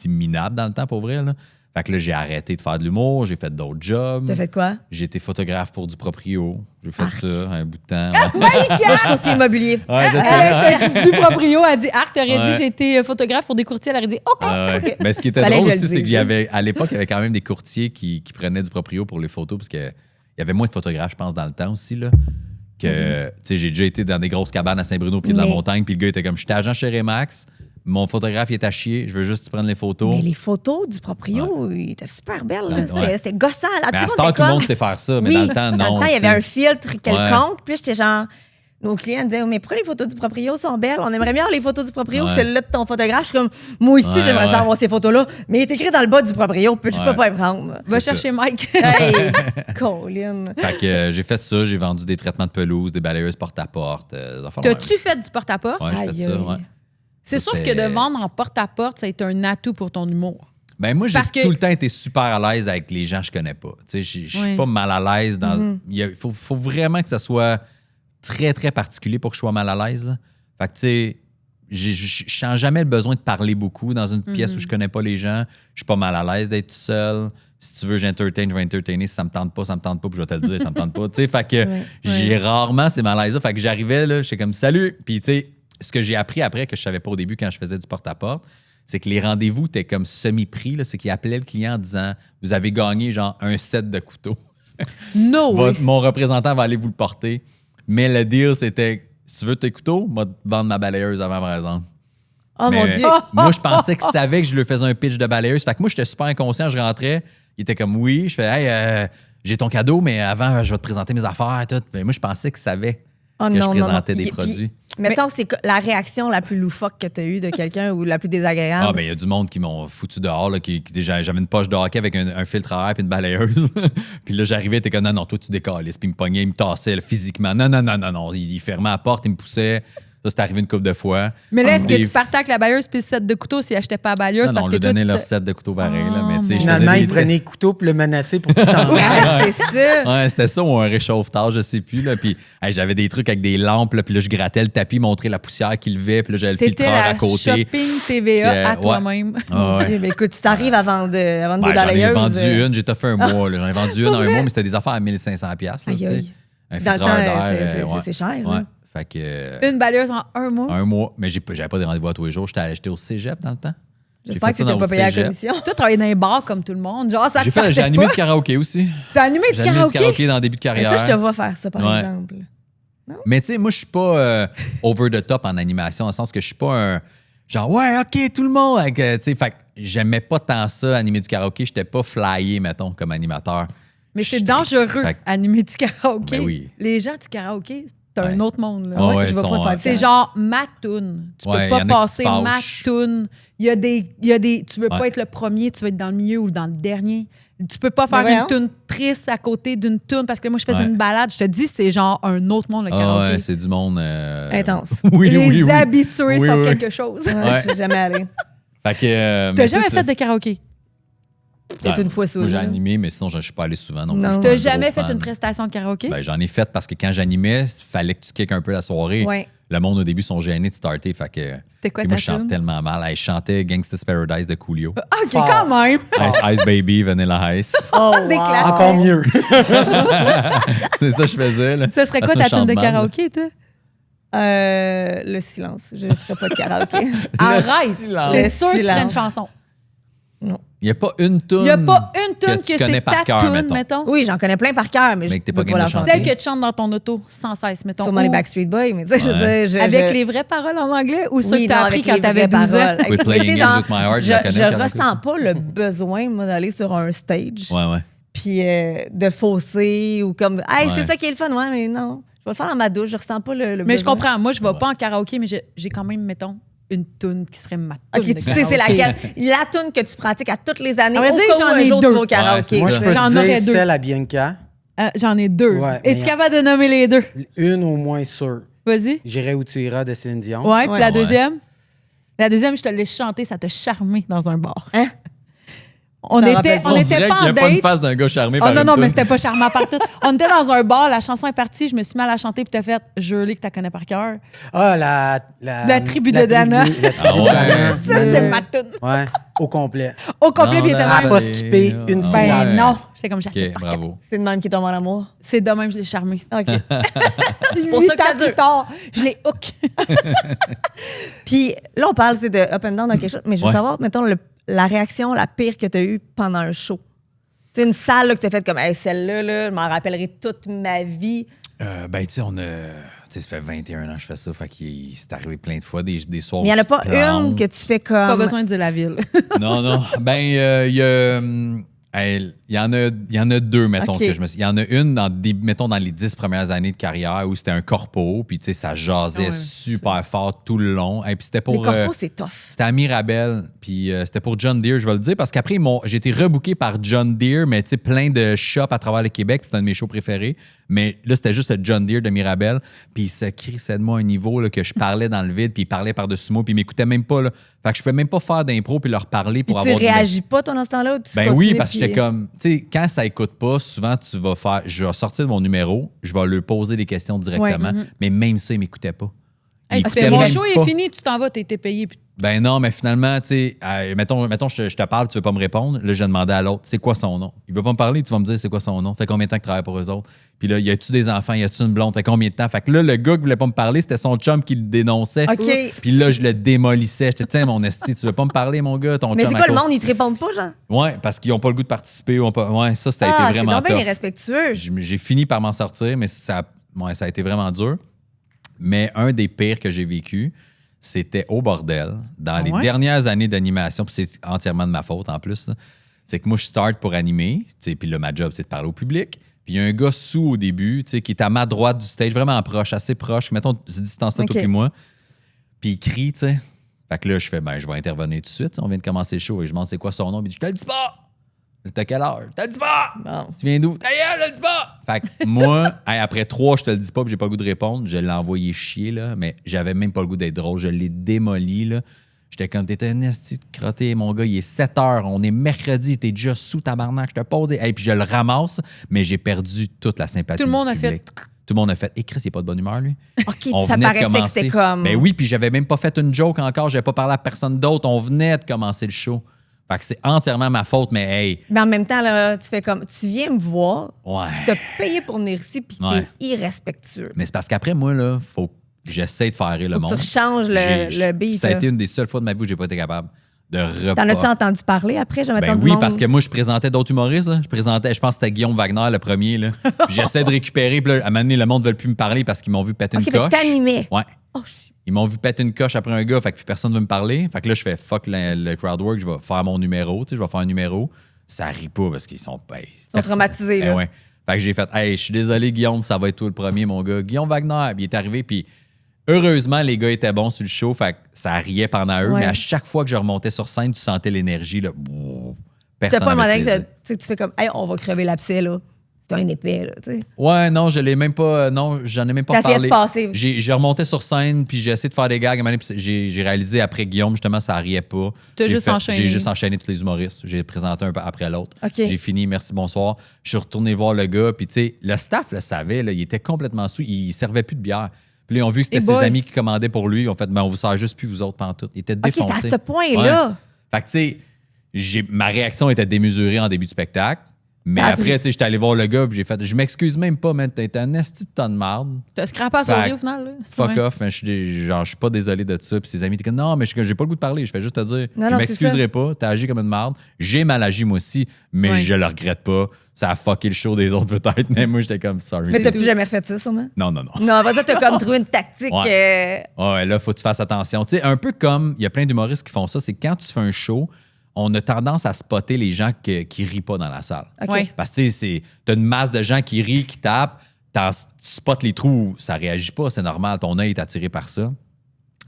minable dans le temps, pour vrai, là. Fait que là, j'ai arrêté de faire de l'humour, j'ai fait d'autres jobs. T'as fait quoi? J'ai été photographe pour du proprio. J'ai fait ça un bout de temps. Moi, je suis aussi immobilier. Ouais, je sais. Elle a dit du proprio, elle a dit Arc, t'aurais Ouais. dit j'ai été photographe pour des courtiers, elle aurait dit OK. Ouais. Mais ce qui était Fallait drôle que je le aussi, c'est dise. qu'il y avait, à l'époque, il y avait quand même des courtiers qui prenaient du proprio pour les photos, parce qu'il y avait moins de photographes, je pense, dans le temps aussi. Là, que, tu sais, j'ai déjà été dans des grosses cabanes à Saint-Bruno, au pied de la Mais- montagne, puis le gars était comme, je suis agent chez Remax, mon photographe, il est à chier, je veux juste que tu prennes les photos. Mais les photos du proprio, ils étaient super belles. là. Ouais. C'était gossant. Là. Mais à Tout cette heure, était tout le monde comme- sait faire ça, mais Oui, dans le temps, non. Dans le temps, il y tu sais. avait un filtre quelconque. Puis là, j'étais genre... Nos clients disaient, mais pourquoi les photos du proprio sont belles? On aimerait bien avoir les photos du proprio que Ouais. celles-là de ton photographe. Je suis comme, moi aussi, Ouais, j'aimerais ouais. ça avoir ces photos-là. Mais il est écrit dans le bas du proprio. Je Ouais. peux pas y prendre. Va C'est chercher Mike. Hey, Colin. Fait que j'ai fait ça, j'ai vendu des traitements de pelouse, des balayeuses porte-à-porte. des affaires de même. T'as-tu fait du porte-à-porte? Ouais, j'ai fait Aïe, ça, aïe. ouais. C'est sûr C'était- que de vendre en porte-à-porte, ça a été un atout pour ton humour. Ben moi, j'ai Parce que- tout le temps été super à l'aise avec les gens que je connais pas. Tu sais, je suis Ouais. pas mal à l'aise dans. Il faut vraiment que ça soit très, très particulier pour que je sois mal à l'aise. Là. Fait que, tu sais, je sens jamais le besoin de parler beaucoup dans une pièce où je connais pas les gens. Je suis pas mal à l'aise d'être tout seul. Si tu veux, je vais entertainer. Si ça me tente pas, puis je vais te le dire, ça me tente pas. Tu sais, fait que j'ai rarement ces malaises-là. Fait que j'arrivais, là, j'étais comme salut. Puis, tu sais, ce que j'ai appris après, que je savais pas au début quand je faisais du porte-à-porte, c'est que les rendez-vous étaient comme semi-prix. Là. C'est qu'ils appelaient le client en disant vous avez gagné genre un set de couteaux. No way. Mon représentant va aller vous le porter. Mais le deal, c'était si tu veux tes couteaux, moi, te vendre ma balayeuse avant, par exemple. Oh Mais mon Dieu. moi, je pensais qu'il savait que je lui faisais un pitch de balayeuse. Fait que moi, j'étais super inconscient. Je rentrais. Il était comme, oui. Je fais, hey, j'ai ton cadeau, mais avant, je vais te présenter mes affaires. Tout. Mais moi, je pensais qu'il savait Oh que je présentais des Puis, produits. mettons, c'est la réaction la plus loufoque que tu as eue de quelqu'un ou la plus désagréable. Ah, ben, il y a du monde qui m'ont foutu dehors. Là, j'avais une poche de hockey avec un filtre à air et une balayeuse. Puis là, j'arrivais, t'es comme, non, toi, tu décalisses. Puis il me pognait, il me tassait là, physiquement. Non. Il fermait la porte, il me poussait. Ça, c'est arrivé une couple de fois. Mais là, est-ce que Des- tu partais avec la balayeuse puis le set de couteau s'ils achetaient pas la balayeuse? Non, parce on que lui toi, donnait tu leur sais- set de couteau pareil. Là, mais, tu sais, je Finalement, faisais il prenait le couteau pour le menacer pour qu'il s'en Ouais, va. c'est ça. Ouais, c'était ça ou un réchauffe-tard, je sais plus. Là. Puis hey, j'avais des trucs avec des lampes, là, puis là, je grattais le tapis, montrais la poussière qui levait, puis là, j'avais le T'étais filtreur la à côté. shopping TVA à ouais. toi-même. Ah, Mon ouais. Dieu, mais écoute, tu t'arrives à vendre des Ben, j'en ai balayeuses. vendu une, j'ai fait un mois. Là. J'en ai vendu une en un mois, mais c'était des affaires à 1500$. Là, Aïe, tu sais. aïe. Un Dans le filtreur temps, d'air. c'est cher. Ouais. hein. Fait que. Une balayeuse en un mois. Un mois. Mais j'avais pas de rendez-vous à tous les jours. J'étais au cégep dans le temps. J'espère que tu n'étais pas payé à la commission. Toi, travaillais dans les bars comme tout le monde. Genre, ça te J'ai partait animé pas. du karaoké aussi. T'as animé du J'ai animé du karaoké? karaoké dans le début de Mais carrière. ça, je te vois faire ça, par Ouais. exemple. Mais tu sais, moi, je suis pas over the top en animation, dans le sens que je suis pas un. Genre, ouais, OK, tout le monde. Tu sais, fait que j'aimais pas tant ça, animer du karaoké. J'étais pas flyé, mettons, comme animateur. Mais c'est Je- dangereux, Fait que- animer du karaoké. Ben oui. Les gens du karaoké, c'est un Ouais. autre monde. Là. Ah ouais, je ils vais pas sont, te faire C'est ça. genre ma toune. Tu Ouais, peux y pas en a qui se passer ma fâchent. toune. Il y a des tu veux pas Ouais. être le premier, tu veux être dans le milieu ou dans le dernier. Tu peux pas faire Mais une voyons. toune triste à côté d'une toune parce que moi je faisais Ouais. une balade, je te dis c'est genre un autre monde le Ah karaoké. ouais, c'est du monde. Intense. oui, Les oui, oui. habitués Oui, sont oui. quelque chose. Ouais, je suis jamais allée. Fait que. T'as mais jamais c'est fait ça. de karaoké? Peut-être une fois Moi, saoul. j'ai là. animé, mais sinon, je suis pas allé souvent non plus. Non. Je suis T'as pas un T'as gros jamais fait fan. une prestation de karaoké? Ben, j'en ai fait parce que quand j'animais, il fallait que tu kicks un peu la soirée. Ouais. Le monde, au début, sont gênés de starter. Fait que. C'était quoi Puis ta moi, je chante tune? tellement mal. Hey, je chantais Gangsta's Paradise de Coolio. OK, quand même. Ice, Ice Baby, Vanilla Ice. Oh, Des wow. classiques. Encore mieux. C'est ça que je faisais. Là. Ce serait quoi Parce que ta tune de je chante mal, là. karaoké, toi? Le silence. Je ne ferai pas de karaoké. Arrête! silence. C'est Le sûr que tu ferais une silence. chanson. Il n'y a pas une tune. Il n'y a pas une tune tu que connais c'est par ta cœur, tune, mettons. mettons. Oui, j'en connais plein par cœur, mais Mais je que t'es peux pas pas game la de chanter. chanter. Celle que tu chantes dans ton auto sans cesse, mettons. Sûrement les Ou Backstreet Boys, mais tu sais, Ouais. avec les vraies paroles en anglais ou ceux Oui, que tu as non, appris avec quand les tu avais vraies 12 ans? paroles. With Mais Playing tu sais, Games genre, with My Heart, je la connais, je karaoké ressens aussi. pas le besoin, moi, d'aller sur un stage Ouais, ouais. puis de fausser ou comme « Hey, Ouais. c'est ça qui est le fun! » Ouais, mais non. Je vais le faire dans ma douche. Je ressens pas le Mais je besoin. comprends. Moi, je vais pas en karaoké, mais j'ai quand même, mettons, une toune qui serait ma toune. OK, de tu sais c'est karaoké. laquelle. La tune que tu pratiques à toutes les années. À vrai Au dire, cas où j'en un ai jour deux. tu vas au Ouais, karaoké. c'est Moi, ça. je peux J'en te aurais dire deux. celle à Bianca. J'en ai deux. Ouais, Es-tu mais- capable de nommer les deux? Une au moins sûre. Vas-y. J'irai où tu iras de Céline Dion. Ouais, puis Ouais. la Ouais. deuxième? La deuxième, je te l'ai chanté, ça t'a charmé dans un bar. Hein? On Ça était, rappelle pas. on On était dirait pas qu'il n'y en a pas une date. face d'un gars charmé Oh par non, une non, mais toune. c'était pas charmant partout. On était dans un bar, la chanson est partie, je me suis mis à la chanter, puis t'as fait « Jure-les que t'as connais par cœur Ah, La tribu de Dana. La tribu Ah ouais. de Dana. ». Ça, c'est ma toune. Ouais, au complet. Au complet, Non, puis il était là, même. pas skippé une Ben syllabe. ouais. non. J'étais comme, j'assais Ok, par cœur. bravo. C'est de même qui tombe en amour. C'est de même, je l'ai charmé. OK. C'est pour ça que ça dure. Plus tard, je l'ai hook. Puis là, on parle c'est de up and down dans quelque chose, mais je veux Ouais. savoir, mettons, la réaction la pire que tu as eue pendant un show. Tu sais, une salle là, que tu as faite comme hey, celle-là, là, je m'en rappellerai toute ma vie. Ben, tu sais, ça fait 21 ans que je fais ça. Fait que c'est arrivé plein de fois, des soirs. Mais il n'y en où a tu pas te plantes. une que tu fais comme. Pas besoin de dire la ville. Non, non. Ben, il y a. Il y en a deux, mettons, Ok. que je me suis. Il y en a une, mettons, dans les 10 premières années de carrière où c'était un corpo, puis tu sais, ça jasait Ah ouais, super fort tout le long. Et puis c'était Les pour. corpos, c'est tough. C'était à Mirabel, puis c'était pour John Deere, je vais le dire, parce qu'après, j'ai été rebooké par John Deere, mais tu sais, plein de shops à travers le Québec. C'est un de mes shows préférés. Mais là, c'était juste le John Deere de Mirabel, puis il se crissait de moi à un niveau là, que je parlais dans le vide, puis il parlait par-dessus moi, puis il m'écoutait même pas. Là. Fait que je pouvais même pas faire d'impro puis leur parler Puis pour tu avoir réagis pas, toi, dans ce temps-là? Ou tu Ben continues, oui, parce que puis- j'étais comme, tu sais, quand ça écoute pas, souvent tu vas faire, je vais sortir de mon numéro, je vais leur poser des questions directement, mais même ça, ils m'écoutaient pas. Ils Hey, tu écoutaient fais, mon même show pas. est fini, tu t'en vas, t'as été payé. Puis Ben non, mais finalement, tu sais, mettons je te parle, tu veux pas me répondre. Là, j'ai demandé à l'autre, c'est quoi son nom? Il veut pas me parler, tu vas me dire c'est quoi son nom. Fait combien de temps que tu travailles pour eux autres? Puis là, y a-tu des enfants? Y a-tu une blonde? Fait combien de temps? Fait que là, le gars qui voulait pas me parler, c'était son chum qui le dénonçait. OK. Puis là, je le démolissais. J'étais, tiens, mon esti, tu veux pas me parler, mon gars? Ton Mais chum c'est à quoi le côté. monde? Ils te répondent pas, genre? Ouais, parce qu'ils ont pas le goût de participer. Ouais, ça, ça a Ah, été c'est vraiment donc bien tough. irrespectueux. J'ai fini par m'en sortir, mais ça a été vraiment dur. Mais un des pires que j'ai vécu, c'était au bordel, dans les ouais? dernières années d'animation, puis c'est entièrement de ma faute en plus, là. C'est que moi, je start pour animer, puis là, ma job, c'est de parler au public. Puis il y a un gars sous au début, qui est à ma droite du stage, vraiment proche, assez proche, mettons cette distance-là, toi puis moi. Puis il crie, tu sais. Fait que là, je fais, je vais intervenir tout de suite. On vient de commencer le show et je demande c'est quoi son nom. Puis il dit, je te le dis pas! T'as quelle heure? Je te le dis pas! Bon. Tu viens d'où? Je te le dis pas! Fait que moi, après 3, je te le dis pas, puis j'ai pas le goût de répondre. Je l'ai envoyé chier, là, mais j'avais même pas le goût d'être drôle. Je l'ai démoli, là. J'étais comme, t'étais un esti de crotté, mon gars, il est 7 heures, on est mercredi, t'es déjà sous tabarnak, je te pose. Et puis je le ramasse, mais j'ai perdu toute la sympathie. Tout le monde du a public. Tout le monde a fait. Et Chris, il est pas de bonne humeur, lui. OK, On ça venait de paraissait que commencer. c'était comme... Ben oui, puis j'avais même pas fait une joke encore, j'avais pas parlé à personne d'autre. On venait de commencer le show. Fait que c'est entièrement ma faute, mais hey. Mais en même temps, là, tu fais comme... Tu viens me voir, Ouais. t'as payé pour venir ici, puis Ouais. t'es irrespectueux. Mais c'est parce qu'après, moi, là, faut que j'essaie de faire rire le Faut que monde. tu rechanges le beat. Ça a là. été une des seules fois de ma vie où j'ai pas été capable de repas. T'en as-tu entendu parler après? J'avais Ben entendu oui, monde... parce que moi, je présentais d'autres humoristes. Là. Je pense que c'était Guillaume Wagner le premier. Là. Puis j'essaie de récupérer. Puis là, à un moment donné, le monde ne veut plus me parler parce qu'ils m'ont vu péter OK, une mais coche. t'animais. Ouais. Oh, Ils m'ont vu péter une coche après un gars, fait que plus personne ne veut me parler. Fait que là, je fais fuck le crowd work, je vais faire mon numéro, je vais faire un numéro. Ça rit pas parce qu'ils sont... traumatisés, là. Ouais. Fait que j'ai fait, hey, je suis désolé, Guillaume, ça va être toi le premier, mon gars. Guillaume Wagner, puis il est arrivé, puis heureusement, les gars étaient bons sur le show, fait que ça riait pendant eux, Ouais. mais à chaque fois que je remontais sur scène, tu sentais l'énergie, là. t'as Personne pas un moment n'avait donné plaisir. que tu fais comme, hey, on va crever l'abcès, là. C'est un épais, là, tu sais. Ouais, non, je l'ai même pas. Non, j'en ai même pas T'as essayé parlé. de passer. J'ai remonté sur scène, puis j'ai essayé de faire des gags. À un moment donné, puis j'ai réalisé après Guillaume, justement, ça riait pas. T'as juste enchaîné. J'ai juste enchaîné tous les humoristes. J'ai présenté un peu après l'autre. OK. J'ai fini, merci, bonsoir. Je suis retourné voir le gars, puis tu sais, le staff le savait, là, il était complètement sous. Il servait plus de bière. Puis là, ils ont vu que c'était Et ses boy. amis qui commandaient pour lui. Ils ont fait, on vous sert juste plus, vous autres, pantoute. Il était OK, défoncé. c'est à ce point-là. Ouais. Fait que tu sais, ma réaction était démesurée en début de spectacle. Mais T'as après, appris. tu sais, j'étais allé voir le gars, puis j'ai fait, je m'excuse même pas, man, t'es un esti de tonne de marde. T'as scrappé à Fait sourire que au final, là. Fuck Ouais. off, hein, je suis pas désolé de ça. Puis ses amis étaient comme, non, mais j'ai pas le goût de parler. Je fais juste te dire, Non, je non, m'excuserai pas, t'as agi comme une marde. J'ai mal agi moi aussi, mais Ouais. je le regrette pas. Ça a fucké le show des autres peut-être, mais moi j'étais comme, sorry. Mais c'est t'as tout. plus jamais refait ça, sûrement? Non, non, non. Non, après ça, t'as comme trouvé une tactique. Ouais, là, faut que tu fasses attention. Tu sais, un peu comme, il y a plein d'humoristes qui font ça, c'est que quand tu fais un show, on a tendance à spotter les gens qui rient pas dans la salle. OK. Ouais. Parce que tu sais, t'as une masse de gens qui rient, qui tapent, tu spots les trous, ça réagit pas, c'est normal, ton œil est attiré par ça.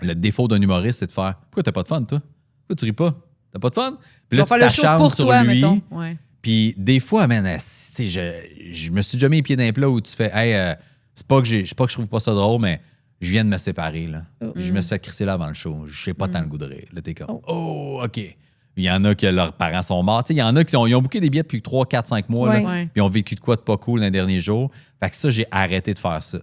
Le défaut d'un humoriste, c'est de faire pourquoi t'as pas de fun, toi? Pourquoi tu ris pas? T'as pas de fun? Puis là, vas tu faire le show t'acharnes pour sur toi, lui. mettons. Ouais. Puis des fois, man, tu sais, je me suis déjà mis les pieds dans les plats où tu fais hey, c'est pas que je trouve pas ça drôle, mais je viens de me séparer, là. Je me suis fait crisser là avant le show. Je sais pas tant le goût de rire. Là, t'es comme oh, OK. Il y en a que leurs parents sont morts. Tu sais, il y en a qui ils ont booké des billets depuis 3, 4, 5 mois. Ouais. Là, Ouais. puis ils ont vécu de quoi de pas cool dans les derniers jours. Fait que ça, j'ai arrêté de faire ça.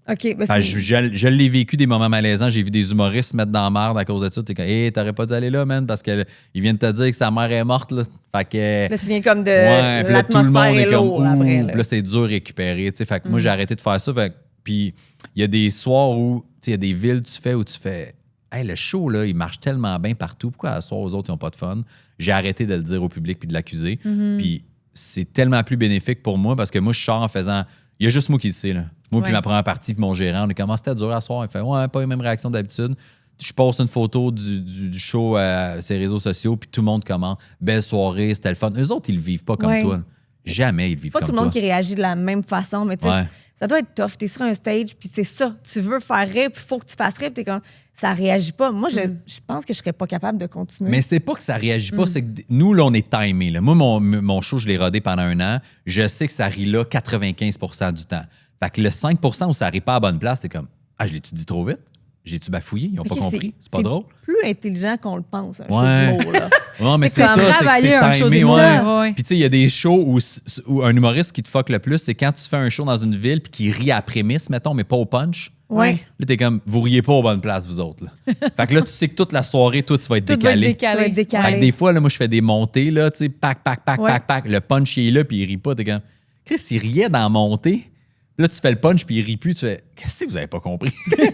OK, ben Fait que c'est... je l'ai vécu des moments malaisants. J'ai vu des humoristes se mettre dans la merde à cause de ça. T'es comme, hey, t'aurais pas dû aller là, man, parce qu'ils viennent te dire que sa mère est morte. Là. Fait que. Là, tu viens comme de... Ouais, puis là, tout le l'atmosphère monde est est comme, lourde après, ouh, là. puis là, c'est dur à récupérer. Tu sais. Fait que moi, j'ai arrêté de faire ça. Fait que- puis il y a des soirs où, tu sais, il y a des villes où tu fais, hey, le show, là, il marche tellement bien partout. Pourquoi à soir, aux autres, ils n'ont pas de fun? J'ai arrêté de le dire au public puis de l'accuser. Puis c'est tellement plus bénéfique pour moi parce que moi, je sors en faisant. Il y a juste moi qui le sais, là. Moi, puis Ouais. ma première partie, puis mon gérant, on est comment c'était dur à soir. Il fait, ouais, pas les mêmes réactions d'habitude. Je poste une photo du show à ses réseaux sociaux, puis tout le monde commente. Belle soirée, c'était le fun. Eux autres, ils le vivent pas comme Ouais. toi. Là. Jamais ils le vivent Pas comme tout le monde toi. qui réagit de la même façon, mais tu sais, Ouais. ça doit être tough. T'es sur un stage, puis c'est ça. Tu veux faire rire, puis il faut que tu fasses rire, puis t'es comme, ça réagit pas. Moi, je pense que je serais pas capable de continuer. Mais c'est pas que ça réagit pas, c'est que nous, là, on est timé. Là. Moi, mon show, je l'ai rodé pendant 1 an. Je sais que ça rit là 95% du temps. Fait que le 5% où ça rit pas à la bonne place, c'est comme, ah, je l'ai-tu dit trop vite? J'ai-tu bafouillé? Ils ont pas Ok, compris? C'est pas drôle? plus intelligent qu'on le pense, un Ouais. show d'humour, là. Non, mais C'est c'est ça, comme c'est que travailler un c'est show timé. d'humour. Ouais. Ouais. Puis tu sais, il y a des shows où un humoriste qui te fuck le plus, c'est quand tu fais un show dans une ville puis qui rit à la prémisse, mettons, mais pas au punch. Ouais. Là, t'es comme, vous riez pas aux bonnes places, vous autres. Là. Fait que là, tu sais que toute la soirée, toi, tu vas être Tout va être décalé. Tu vas être décalé. Fait que des fois, là, moi, je fais des montées, là, tu sais, pack. Ouais. Le punch, il est là, puis il rit pas. T'es comme, Chris, il riait dans la montée. Puis là, tu fais le punch, puis il rit plus. Tu fais, qu'est-ce que vous avez pas compris? Mais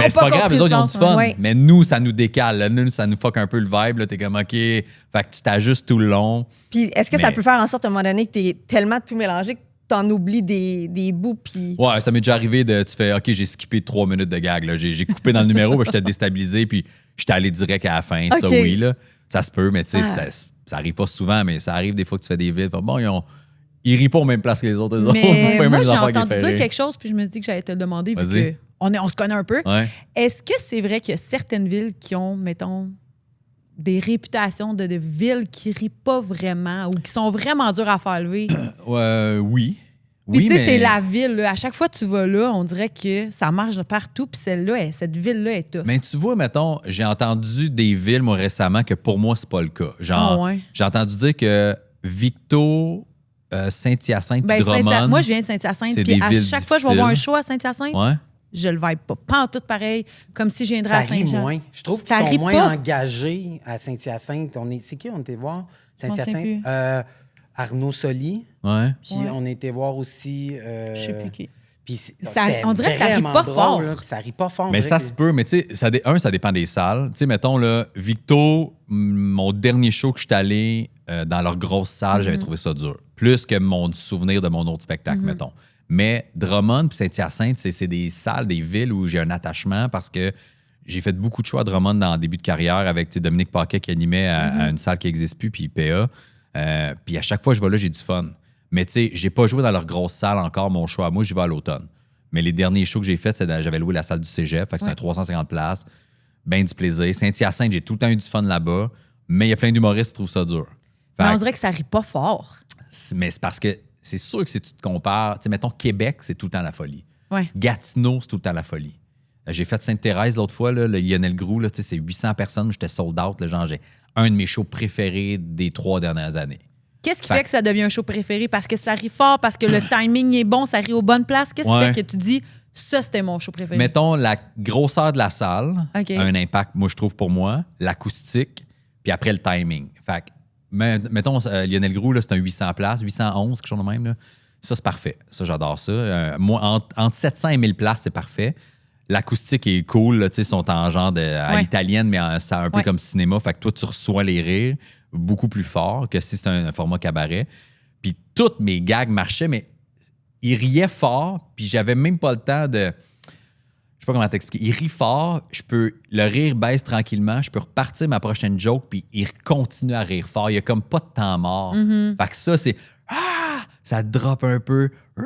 c'est pas grave, les autres, ils ont du fun. Ouais. Mais nous, ça nous décale. Là. Nous, ça nous fuck un peu le vibe. Là. T'es comme, OK. Fait que tu t'ajustes tout le long. Puis est-ce que ça Mais- peut faire en sorte, à un moment donné, que t'es tellement tout mélangé que t'en oublies des bouts, puis... Ouais, ça m'est déjà arrivé tu fais, OK, j'ai skippé 3 minutes de gag, là. J'ai coupé dans le numéro, ben, j'étais déstabilisé, puis j'étais allé direct à la fin. Ça, OK. oui, là. Ça se peut, mais tu sais, ça arrive pas souvent, mais ça arrive des fois que tu fais des vides. Bon, ils rient pas aux mêmes places que les autres. C'est Mais pas les moi, mêmes j'ai affaires qui entendu fait dire rire. quelque chose, puis je me suis dit que j'allais te le demander, vu Vas-y. qu'on se connaît un peu. Ouais. Est-ce que c'est vrai qu'il y a certaines villes qui ont, mettons, des réputations de villes qui rient pas vraiment ou qui sont vraiment dures à faire lever? Oui. Puis Oui, tu sais, mais... c'est la ville. Là. À chaque fois que tu vas là, on dirait que ça marche de partout. Puis cette ville-là est tough. Mais tu vois, mettons, j'ai entendu des villes, moi, récemment, que pour moi, c'est pas le cas. Genre, Ah ouais. j'ai entendu dire que Victo, Saint-Hyacinthe, puis Drummond... moi, je viens de Saint-Hyacinthe. c'est Puis des à villes chaque fois que je vais voir un difficiles. show à Saint-Hyacinthe, Ouais. je le vibe pas. Pas en tout pareil, comme si je viendrais Ça à rit Saint-Jean. moins. Je trouve Ça qu'ils rit sont moins pas. engagés à Saint-Hyacinthe. C'est qui on était voir? Je m'en souviens Saint-Hyacinthe? plus. Arnaud Soli. Ouais. Puis Ouais. on était voir aussi... Je sais plus qui. Puis On dirait que ça rit pas fort. Ça rit pas fort. Mais ça se peut, mais tu sais, ça dépend des salles. Tu sais, mettons, là, Victo, mon dernier show que je suis allé dans leur grosse salle, j'avais trouvé ça dur. Plus que mon souvenir de mon autre spectacle, mettons. Mais Drummond et Saint-Hyacinthe, c'est des salles, des villes où j'ai un attachement parce que j'ai fait beaucoup de choix à Drummond dans le début de carrière avec Dominique Paquet qui animait à une salle qui n'existe plus, puis PA. Puis à chaque fois que je vais là, j'ai du fun. Mais tu sais, j'ai pas joué dans leur grosse salle encore, mon choix. Moi, j'y vais à l'automne. Mais les derniers shows que j'ai faits, j'avais loué la salle du Cégep, fait que c'était un 350 places. Ben du plaisir. Saint-Hyacinthe, j'ai tout le temps eu du fun là-bas, mais il y a plein d'humoristes qui trouvent ça dur. Fait Mais on que- dirait que ça rit pas fort. mais c'est parce que c'est sûr que si tu te compares, tu sais, mettons Québec, c'est tout le temps la folie. Ouais. Gatineau, c'est tout le temps la folie. J'ai fait Sainte-Thérèse l'autre fois, là, le Lionel Groux, là, tu sais, c'est 800 personnes, j'étais sold out. Là, genre, j'ai un de mes shows préférés des 3 dernières années. Qu'est-ce qui Fait- fait que ça devient un show préféré? Parce que ça rit fort, parce que le timing est bon, ça rit aux bonnes places. Qu'est-ce qui Ouais. fait que tu dis, ça, c'était mon show préféré? Mettons, la grosseur de la salle OK. a un impact, moi, je trouve, pour moi, l'acoustique, puis après, le timing. Fait que, mettons, Lionel Groux, là, c'est un 800 places, 811, quelque chose de même. Là. Ça, c'est parfait. Ça, j'adore ça. Moi, entre 700 et 1000 places, c'est parfait. L'acoustique est cool. Là, ils sont en genre à Ouais. l'italienne, mais c'est un peu Ouais. comme cinéma. Fait que toi, tu reçois les rires beaucoup plus fort que si c'est un format cabaret. Puis toutes mes gags marchaient, mais ils riaient fort, puis j'avais même pas le temps de... Je sais pas comment t'expliquer. Il rit fort, le rire baisse tranquillement, je peux repartir ma prochaine joke, puis il continue à rire fort. Il y a comme pas de temps mort. Fait que ça, c'est... Ah! Ça drop un peu. Ah!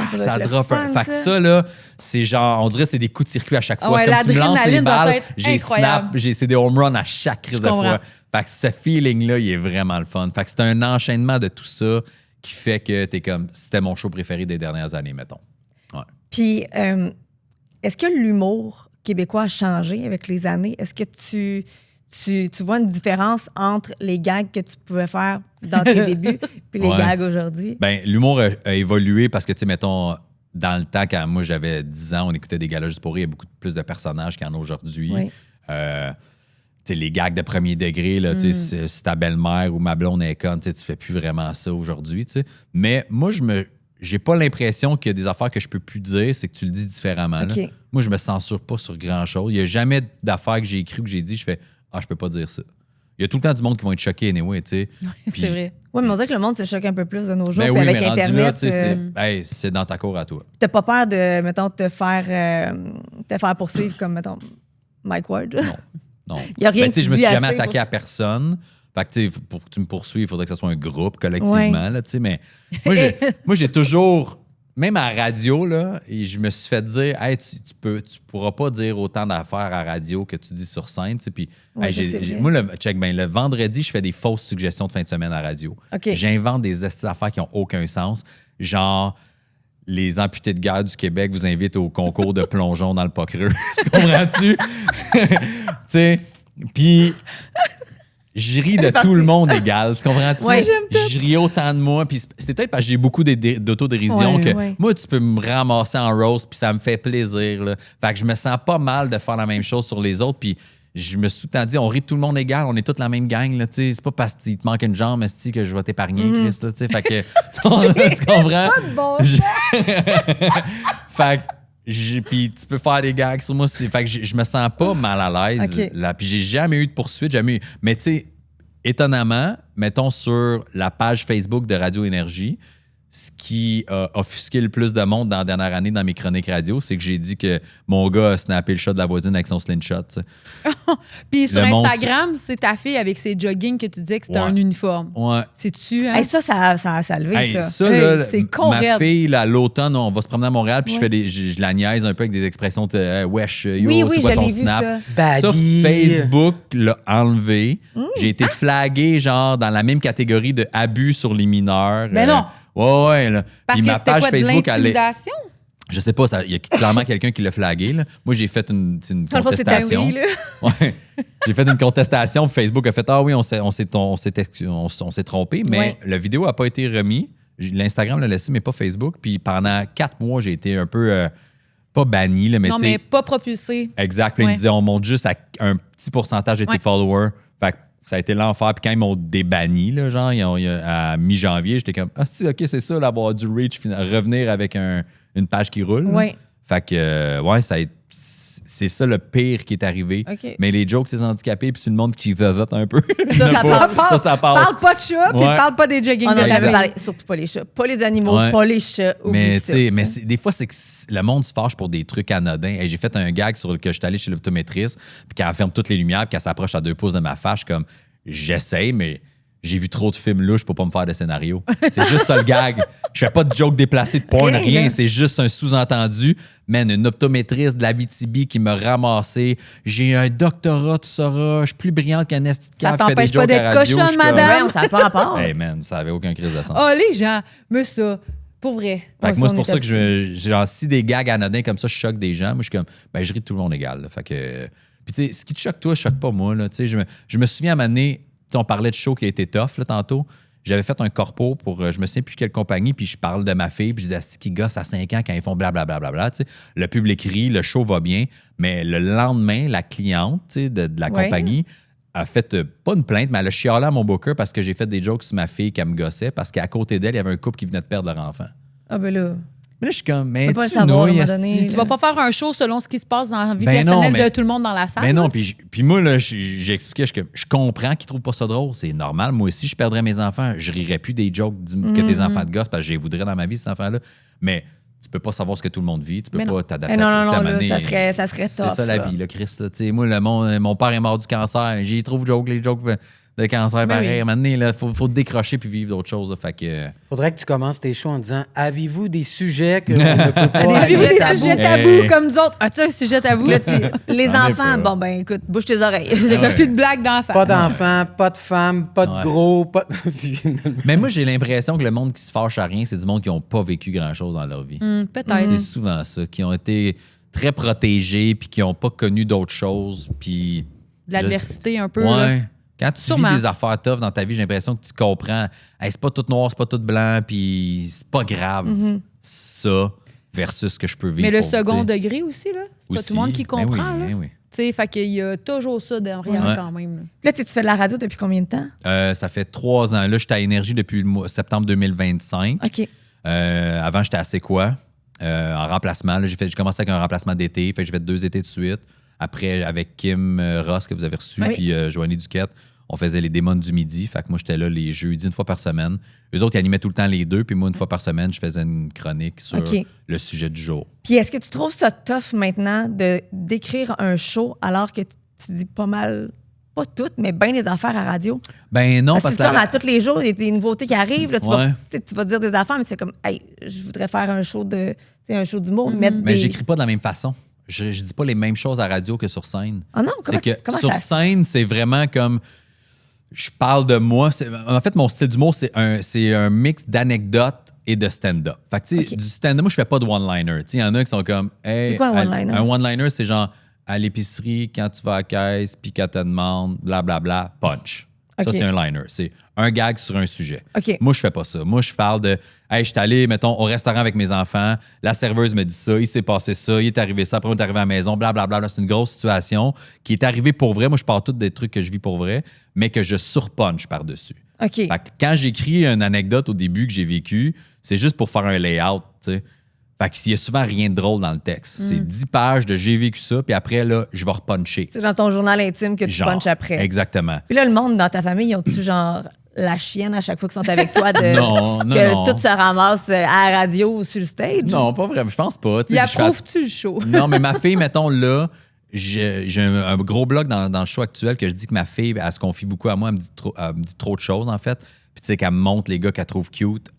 ça doit Ça être le drop fun, un... Fait que ça. ça, là, c'est genre... On dirait que c'est des coups de circuit à chaque fois. Ah ouais, C'est comme tu me lances les l'adrénaline doit balles, être j'ai incroyable. snap, c'est des home runs à chaque crise de comprends. fois. Fait que ce feeling-là, il est vraiment le fun. Fait que c'est un enchaînement de tout ça qui fait que t'es comme... C'était mon show préféré des dernières années, mettons. Ouais. Puis, est-ce que l'humour québécois a changé avec les années? Est-ce que tu vois une différence entre les gags que tu pouvais faire dans tes débuts puis les Ouais. gags aujourd'hui? Ben, l'humour a évolué parce que, tu sais, mettons, dans le temps, quand moi j'avais 10 ans, on écoutait des galas juste pour rire, il y a beaucoup plus de personnages qu'il y en a aujourd'hui. Oui. Tu sais, les gags de premier degré, là, tu sais, c'est ta belle-mère ou ma blonde est conne, tu sais, tu fais plus vraiment ça aujourd'hui, tu sais. Mais moi, j'ai pas l'impression qu'il y a des affaires que je peux plus dire, c'est que tu le dis différemment. là. OK. Moi, je me censure pas sur grand-chose. Il y a jamais d'affaires que j'ai écrites ou que j'ai dit, je fais « Ah, je peux pas dire ça ». Il y a tout le temps du monde qui vont être choqués anyway, tu sais. Puis- C'est vrai. Oui, mais on dirait que le monde se choque un peu plus de nos jours. Ben puis oui, avec mais rendu là, Internet, tu sais, c'est dans ta cour à toi. t'as pas peur de, mettons, te faire poursuivre comme, mettons, Mike Ward? Non. Il y a rien Ben, tu sais, qui je me dit suis jamais assez attaqué pour- à personne. Fait que, tu sais, pour que tu me poursuives, il faudrait que ce soit un groupe, collectivement, Ouais. là, tu sais. Mais moi, j'ai toujours... Même à la radio, là, et je me suis fait dire, hey, tu pourras pas dire autant d'affaires à la radio que tu dis sur scène. Tu sais, puis, Ouais, hey, ça, c'est vrai. moi, le vendredi, je fais des fausses suggestions de fin de semaine à la radio. OK. J'invente des affaires qui n'ont aucun sens. Genre, les amputés de guerre du Québec vous invitent au concours de plongeon dans le pas creux. Tu comprends-tu? Tu sais, puis... Je ris de tout le monde égal, tu comprends-tu? Ouais, Je ris autant de moi, puis c'est peut-être parce que j'ai beaucoup d'autodérision Ouais, que ouais. moi, tu peux me ramasser en roast, puis ça me fait plaisir. Là. Fait que je me sens pas mal de faire la même chose sur les autres, puis je me suis tout le temps dit, on rit de tout le monde égal, on est toute la même gang, là, tu sais. C'est pas parce qu'il te manque une jambe, esti, que je vais t'épargner, Chris, là, tu sais. Fait que, tu comprends? Bon, Fait que, puis tu peux faire des gags sur moi. Fait que je me sens pas mal à l'aise. OK. Là. Puis j'ai jamais eu de poursuite, jamais eu. Mais tu sais, étonnamment, mettons sur la page Facebook de Radio Énergie, ce qui a offusqué le plus de monde dans la dernière année dans mes chroniques radio, c'est que j'ai dit que mon gars a snappé le chat de la voisine avec son slingshot. Tu sais. Puis sur Le monde- Instagram, c'est ta fille avec ses joggings que tu disais que c'était Ouais. un uniforme. Ouais. C'est-tu, hein? Hey, ça a levé, Hey, ça. ça, Hey, là, c'est con ma raide. fille, là, à l'automne, on va se promener à Montréal, puis Ouais. je la niaise un peu avec des expressions de wesh, yo, Oui, c'est oui, quoi je ton l'ai vu, snap? ça. Ça, Baby. Facebook l'a enlevé. J'ai été flagué, genre, dans la même catégorie de abus sur les mineurs. Ben non. Ouais. Là. Parce Puis que ma c'était page quoi, de Facebook, elle est. l'intimidation? Je sais pas, il y a clairement quelqu'un qui l'a flagué. Là. Moi, j'ai fait une Dans le fond, c'est contestation. théorie, là. Ouais. J'ai fait une contestation. Facebook a fait ah oui, on s'est trompé, mais Ouais. la vidéo n'a pas été remise. L'Instagram l'a laissé, mais pas Facebook. Puis pendant 4 mois, j'ai été un peu pas banni, là, mais Non, tu mais sais. pas propulsé. Exact. Puis Ouais. ils disaient on monte juste à un petit pourcentage de tes Ouais. followers. Fait que ça a été l'enfer. Puis quand ils m'ont débanni, là, genre, à mi-janvier, j'étais comme ah, si, OK, c'est ça, d'avoir du reach, revenir avec une page qui roule. là. Ouais. Fait que, ouais, c'est ça le pire qui est arrivé. OK. Mais les jokes, c'est handicapés, puis c'est le monde qui vevote un peu. Ça passe. Ça passe. Parle pas de chat, puis Ouais. parle pas des joggings On de n'a ta jamais fille. parlé. Surtout pas les chats. Pas les animaux, Ouais. pas les chats. Oublie Mais, ça, tu sais, des fois, c'est que le monde se fâche pour des trucs anodins. Hey, j'ai fait un gag sur lequel j'étais allé chez l'optométriste, puis qu'elle ferme toutes les lumières, puis qu'elle s'approche à 2 pouces de ma face. Je suis comme, j'essaye, mais j'ai vu trop de films louches pour pas me faire de scénario. C'est juste ça le gag. Je fais pas de joke déplacé de porn, Ok, rien. là. C'est juste un sous-entendu. Man, une optométriste de l'Abitibi qui m'a ramassé. J'ai un doctorat, tu sauras. Je suis plus brillante qu'un esti de Ça cave qui fait des t'empêche pas jokes à d'être radio. cochonne, Je suis comme, madame. Ouais, on savait pas rapport. Hey man, ça avait aucun crise de sens. Oh, les gens, mais ça, pour vrai. Fait que moi, on c'est pour était ça que genre, si des gags anodins comme ça, je choque des gens. Moi, je suis comme, ben, je ris de tout le monde égal. Là. Fait que, puis, tu sais, ce qui te choque, toi, choque pas moi. Là. Tu sais, je me souviens à un moment donné, tu sais, on parlait de show qui a été tough là, tantôt. J'avais fait un corpo pour, je me souviens plus quelle compagnie, puis je parle de ma fille, puis je disais, asti qui gosse à 5 ans quand ils font blablabla. Tu sais, le public rit, le show va bien, mais le lendemain, la cliente tu sais, de la Ouais. compagnie a fait, pas une plainte, mais elle a chialé à mon booker parce que j'ai fait des jokes sur ma fille qui me gossait, parce qu'à côté d'elle, il y avait un couple qui venait de perdre leur enfant. Ah, ben là. Mais là, je suis comme, mais peux pas le tu savoir, à un nouilles, moment donné. asti. Tu vas pas faire un show selon ce qui se passe dans la vie Ben non, personnelle mais- de tout le monde dans la salle. Mais là. non, puis moi, là, j'ai expliqué, je comprends qu'ils trouvent pas ça drôle. C'est normal. Moi aussi, je perdrais mes enfants. Je rirais plus des jokes que tes enfants de gosse parce que je les voudrais dans ma vie, ces enfants-là. Mais tu peux pas savoir ce que tout le monde vit. Tu peux Mais pas non. t'adapter Eh non, à non, tout. non, À un là, moment donné, ça serait C'est tough, ça la là. vie, là, Chris. Là. Tu sais, moi, mon père est mort du cancer. J'y trouve les jokes de cancer pareil. oui. À un moment donné, il faut décrocher puis vivre d'autres choses. Là. Fait que... Faudrait que tu commences tes shows en disant avez-vous des sujets que on ne peut pas Avez-vous sujets des tabous. sujets tabous Hey. comme nous autres? As-tu un sujet tabou? Là, les J'en ai enfants, pas. bon, ben écoute, bouge tes oreilles. J'ai Ouais. plus de blagues d'enfants. Pas d'enfants, pas de femmes, pas de Ouais. gros, pas de... Mais moi, j'ai l'impression que le monde qui se fâche à rien, c'est du monde qui n'ont pas vécu grand-chose dans leur vie. Peut-être. C'est souvent ça, qui ont été très protégés puis qui n'ont pas connu d'autres choses. Puis De l'adversité un peu. là. Ouais. Quand tu Sûrement. vis des affaires tough dans ta vie, j'ai l'impression que tu comprends. Hey, c'est pas tout noir, c'est pas tout blanc, puis c'est pas grave. Ça versus ce que je peux vivre. Mais le pour, second tu sais. degré aussi, là. C'est pas Aussi. tout le monde qui Ben comprend, oui, là. ben oui. Tu sais, fait qu'il y a toujours ça derrière Ouais. quand même. là. Là, tu fais de la radio depuis combien de temps? Ça fait 3 ans. Là, j'étais à Énergie depuis septembre 2025. OK. Avant, j'étais à C'est quoi? En remplacement. Là, j'ai commencé avec un remplacement d'été. Fait que j'ai fait 2 étés de suite. Après, avec Kim Ross, que vous avez reçu, Oui. puis Joanie Duquette, on faisait les démons du midi. Fait que moi, j'étais là les jeudis, une fois par semaine. Eux autres, ils animaient tout le temps les deux. Puis moi, une fois par semaine, je faisais une chronique sur OK. le sujet du jour. Puis est-ce que tu trouves ça tough maintenant d'écrire un show alors que tu dis pas mal, pas toutes, mais bien des affaires à radio? Ben non, Parce parce que que comme à tous les jours, il y a des nouveautés qui arrivent. Là, tu Ouais. vas dire des affaires, mais tu fais comme, hey, je voudrais faire un show d'humour, mettre mais des... j'écris pas de la même façon. Je dis pas les mêmes choses à radio que sur scène. Ah non? C'est que comment sur ça... scène, c'est vraiment comme je parle de moi. En fait, mon style d'humour, c'est un mix d'anecdotes et de stand-up. Fait que, tu sais, Ok. du stand-up, moi, je fais pas de one-liner. Tu sais, il y en a qui sont comme. Hey, C'est quoi un one-liner? Un one-liner, c'est genre à l'épicerie, quand tu vas à la caisse, puis qu'elle te demande, blablabla, punch. Ok. Ça, c'est un liner. C'est un gag sur un sujet. OK. Moi, je fais pas ça. Moi, je parle de hey, je suis allé, mettons, au restaurant avec mes enfants, la serveuse me dit ça, il s'est passé ça, il est arrivé ça, après on est arrivé à la maison, blablabla. C'est une grosse situation qui est arrivée pour vrai. Moi, je parle tout des trucs que je vis pour vrai, mais que je surpunch par-dessus. OK. Fait que quand j'écris une anecdote au début que j'ai vécue, c'est juste pour faire un layout, tu sais. Fait qu'il y a souvent rien de drôle dans le texte. C'est 10 pages de j'ai vécu ça, puis après, là, je vais repuncher. C'est dans ton journal intime que tu Genre, punches après. Exactement. Puis là, le monde dans ta famille, ils ont-tu genre la chienne à chaque fois qu'ils sont avec toi de Non, que tout se ramasse à la radio ou sur le stage? Non, pas vraiment. Je pense pas. Il approuve-tu le show? Non, mais ma fille, mettons, là, j'ai un gros bloc dans le show actuel que je dis que ma fille, elle se confie beaucoup à moi. Elle me dit trop de choses, en fait. Puis, tu sais, qu'elle me montre les gars qu'elle trouve cute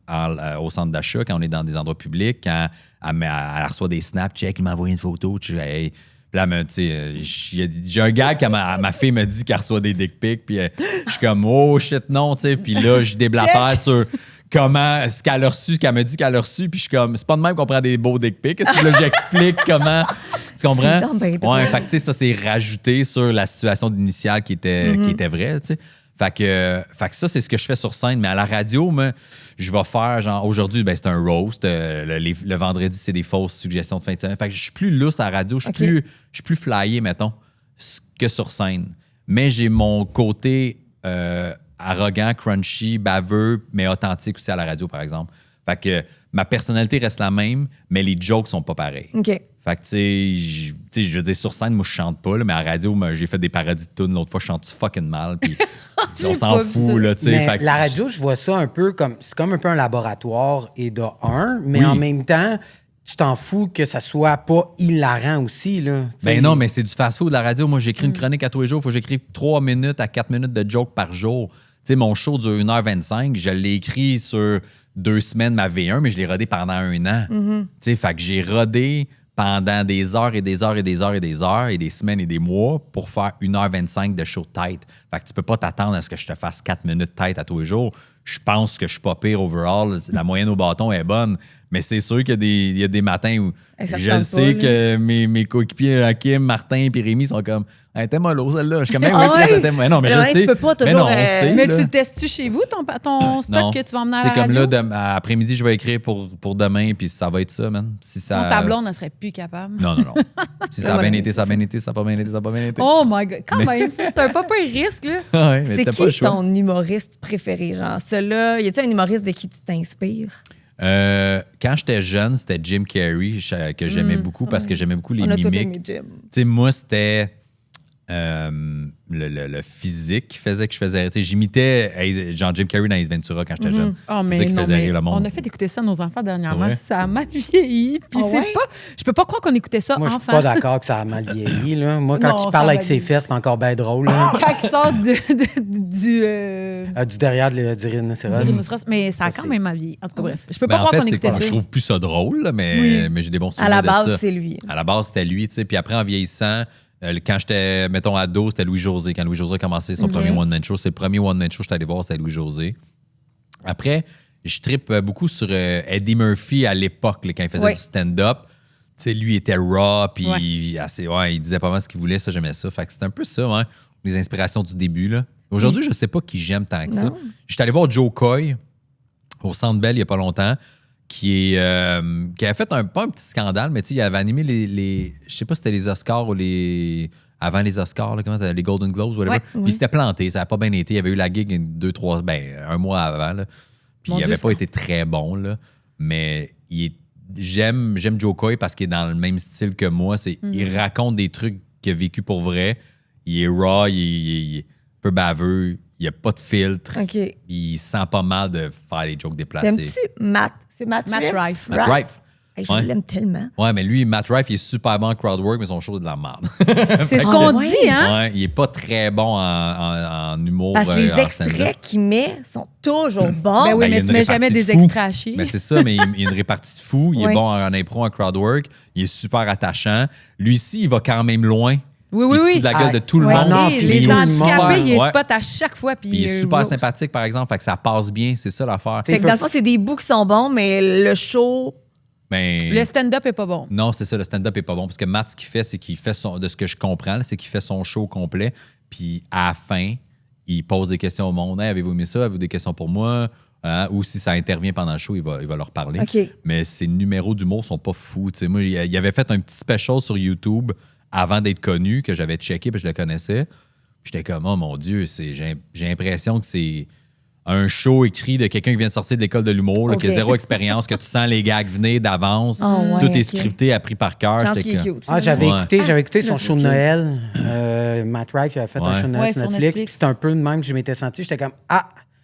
au centre d'achat quand on est dans des endroits publics. Quand elle reçoit des snaps, check, il m'a envoyé une photo. Tu sais, hey. Puis là, tu sais, j'ai un gars que ma fille me dit qu'elle reçoit des dick pics. Puis, je suis comme, oh shit, non, tu sais. Puis là, je déblatère sur comment, ce qu'elle a reçu, ce qu'elle me dit qu'elle a reçu. Puis, je suis comme, c'est pas de même qu'on prend des beaux dick pics. Là, j'explique comment. Tu comprends? donc bien drôle. Ouais, fait que, tu sais, ça, c'est rajouté sur la situation initiale qui était vraie, tu sais. Fait que ça, c'est ce que je fais sur scène. Mais à la radio, moi, je vais faire, genre, aujourd'hui, ben, c'est un roast. Le vendredi, c'est des fausses suggestions de fin de semaine. Fait que je suis plus lousse à la radio. Je suis plus flyé, mettons, que sur scène. Mais j'ai mon côté arrogant, crunchy, baveux, mais authentique aussi à la radio, par exemple. Fait que ma personnalité reste la même, mais les jokes sont pas pareils. OK. Fait que, tu sais, je veux dire, sur scène, moi, je chante pas, là, mais à la radio, j'ai fait des parodies de tunes. L'autre fois, je chante fucking mal, puis on s'en fout, là, tu sais. Mais Fait que- la radio, je vois ça un peu comme... C'est comme un peu un laboratoire et de un, mais Oui. en même temps, tu t'en fous que ça soit pas hilarant aussi, là. Tu sais. Ben non, mais c'est du fast-food, la radio. Moi, j'écris une chronique à tous les jours. Il faut que j'écrive 3 minutes à 4 minutes de jokes par jour. Tu sais, mon show dure 1h25. Je l'ai écrit sur 2 semaines, ma V1, mais je l'ai rodé pendant 1 an. Tu sais, fait que j'ai rodé pendant des heures et des heures et des heures et des heures et des semaines et des mois pour faire 1h25 de show de tête. Fait que tu peux pas t'attendre à ce que je te fasse 4 minutes de tête à tous les jours. Je pense que je suis pas pire overall. La moyenne au bâton est bonne. Mais c'est sûr qu'il y a des matins où Ça te je tente sais pas, que mes coéquipiers, Kim, Martin et Rémi, sont comme « Elle était mollo, celle-là. » Je suis comme « Ah ouais? Mais non, mais je Ouais, tu sais. peux pas Mais toujours, non, on sait, Mais là. tu testes-tu chez vous ton stock Non. que tu vas emmener à Tu la sais, comme radio? là, après-midi, je vais écrire pour demain, puis ça va être ça, man. Si ça... Ton tableau, on ne serait plus capable. Non. Si ça a bien été, ça a bien été. Ça n'a pas bien été, ça n'a pas bien été. Oh my God, quand même, ça, c'est un pas pire risque, là. Ouais, mais C'est t'as pas le qui choix. ton humoriste préféré? Genre, celui-là, y a-t-il un humoriste de qui tu t'inspires? Quand j'étais jeune, c'était Jim Carrey que j'aimais beaucoup parce que j'aimais beaucoup les On a tous aimé mimiques. Jim. Tu sais, moi, c'était le physique qui faisait que je faisais. Tu sais, j'imitais genre Jim Carrey dans Ace Ventura quand j'étais jeune. Oh, C'est mais ça qui non, faisait mais rire le monde. on a fait écouter ça à nos enfants dernièrement. Ouais. Ça a mal vieilli. Puis Ah c'est ouais? pas... Je peux pas croire qu'on écoutait ça Moi, je suis enfant. pas d'accord que ça a mal vieilli, là. Moi, quand Non, il ça parle va avec ses vieillir. fesses, c'est encore bien drôle, là. Quand il sort du Du derrière du rhinocéros. rhinocéros, mais ça a Ça, quand c'est- même mal vieilli. En tout cas, bref. Je peux Ben, pas en croire fait, qu'on c'est écoutait que ça. je trouve plus ça drôle, là, mais j'ai des bons souvenirs À la de base, ça. c'est lui. À la base, c'était lui, tu sais. Puis après, en vieillissant, quand j'étais, mettons, ado, c'était Louis-José. Quand Louis-José a commencé son premier one-man show, c'est le premier one-man show que j'étais allé voir, c'était Louis-José. Après, je trippe beaucoup sur Eddie Murphy à l'époque, là, quand il faisait Ouais. du stand-up. Tu sais, lui, il était raw, puis Ouais. il disait pas mal ce qu'il voulait, ça, j'aimais ça. Fait que c'était un peu ça, hein, les inspirations du début, là. Aujourd'hui, je sais pas qui j'aime tant que ça. Non. J'étais allé voir Joe Coy au Centre Bell il y a pas longtemps, qui avait fait pas un petit scandale, mais tu sais, il avait animé les je sais pas si c'était les Oscars ou avant les Oscars, là, comment les Golden Globes, whatever. Ouais, Puis oui. il s'était planté, ça n'a pas bien été. Il avait eu la gig un mois avant, là. Puis Mon il Dieu, avait pas ça. été très bon, là. Mais j'aime Joe Coy parce qu'il est dans le même style que moi. Il raconte des trucs qu'il a vécu pour vrai. Il est raw, il est un peu baveux, il n'y a pas de filtre. OK. Il sent pas mal de faire des jokes déplacés. T'aimes-tu Matt? C'est Matt Rife. Matt Rife. Hey, je Ouais. l'aime tellement. Ouais, mais lui, Matt Rife, il est super bon en crowd work, mais son show est de la merde. C'est ce que- qu'on Ouais. dit, hein? Ouais, il est pas très bon en humour. Parce que les en stand-up. extraits qu'il met sont toujours bons. Ben oui, Ben, il y a mais une tu mets jamais répartie des de fou. extraits à chier. Ben, c'est ça, mais il y a une répartie de fou. Il Ouais. est bon en impro, en crowd work. Il est super attachant. Lui-ci, il va quand même loin. Oui, Il oui, se fout oui. de la gueule de tout le Ouais. monde. non, Et puis les il est handicapés, il les Ouais. spot à chaque fois. Puis Puis il est super roast. sympathique, par exemple. Fait que ça passe bien. C'est ça l'affaire. Fait que dans le fond, c'est des bouts qui sont bons, mais le show... Ben, Le stand-up est pas bon. non, c'est ça, le stand-up est pas bon. Parce que Matt, ce qu'il fait, c'est qu'il fait de ce que je comprends, là, c'est qu'il fait son show complet. Puis à la fin, il pose des questions au monde. Hey, avez-vous aimé ça? Avez-vous des questions pour moi? Hein? Ou si ça intervient pendant le show, il va leur parler. OK. Mais ses numéros d'humour sont pas fous. Tu sais, moi, il avait fait un petit special sur YouTube avant d'être connu, que j'avais checké, puis je le connaissais. Puis j'étais comme, oh mon Dieu, j'ai l'impression que c'est un show écrit de quelqu'un qui vient de sortir de l'école de l'humour, là, OK. qui a zéro expérience, que tu sens les gags venir d'avance. Ah ouais, Tout est OK. scripté, appris par cœur. Chance J'étais qu'il est comme- cute. Ah, j'avais Ouais. écouté son le show de truc. Noël. Matt Rife, il avait fait Ouais. un show de Noël Ouais, sur sur Netflix. Netflix. Puis c'était un peu de même que je m'étais senti. J'étais comme,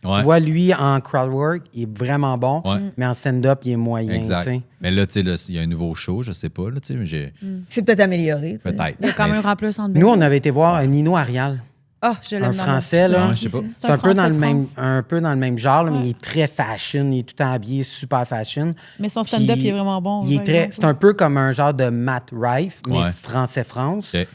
Ouais. Tu vois, lui, en crowd work, il est vraiment bon, Ouais. mais en stand-up, il est moyen. Exact. tu sais. Mais là, tu sais, il y a un nouveau show, je sais pas, là, tu sais, mais j'ai... C'est peut-être amélioré. tu sais. Peut-être. Il y a quand Mais- même rempli un centre Nous, on avait été voir Nino Arial. Ah, je l'aime Un dans mon Français, petit- là. Ouais, je sais pas. C'est un peu, dans Français le de même, France. un peu dans le même genre, là, mais Ouais. il est très fashion. Il est tout habillé super fashion. Mais son stand-up, Puis, il est vraiment bon. il est par très, exemple. c'est un peu comme un genre de Matt Rife, mais Ouais. France. OK.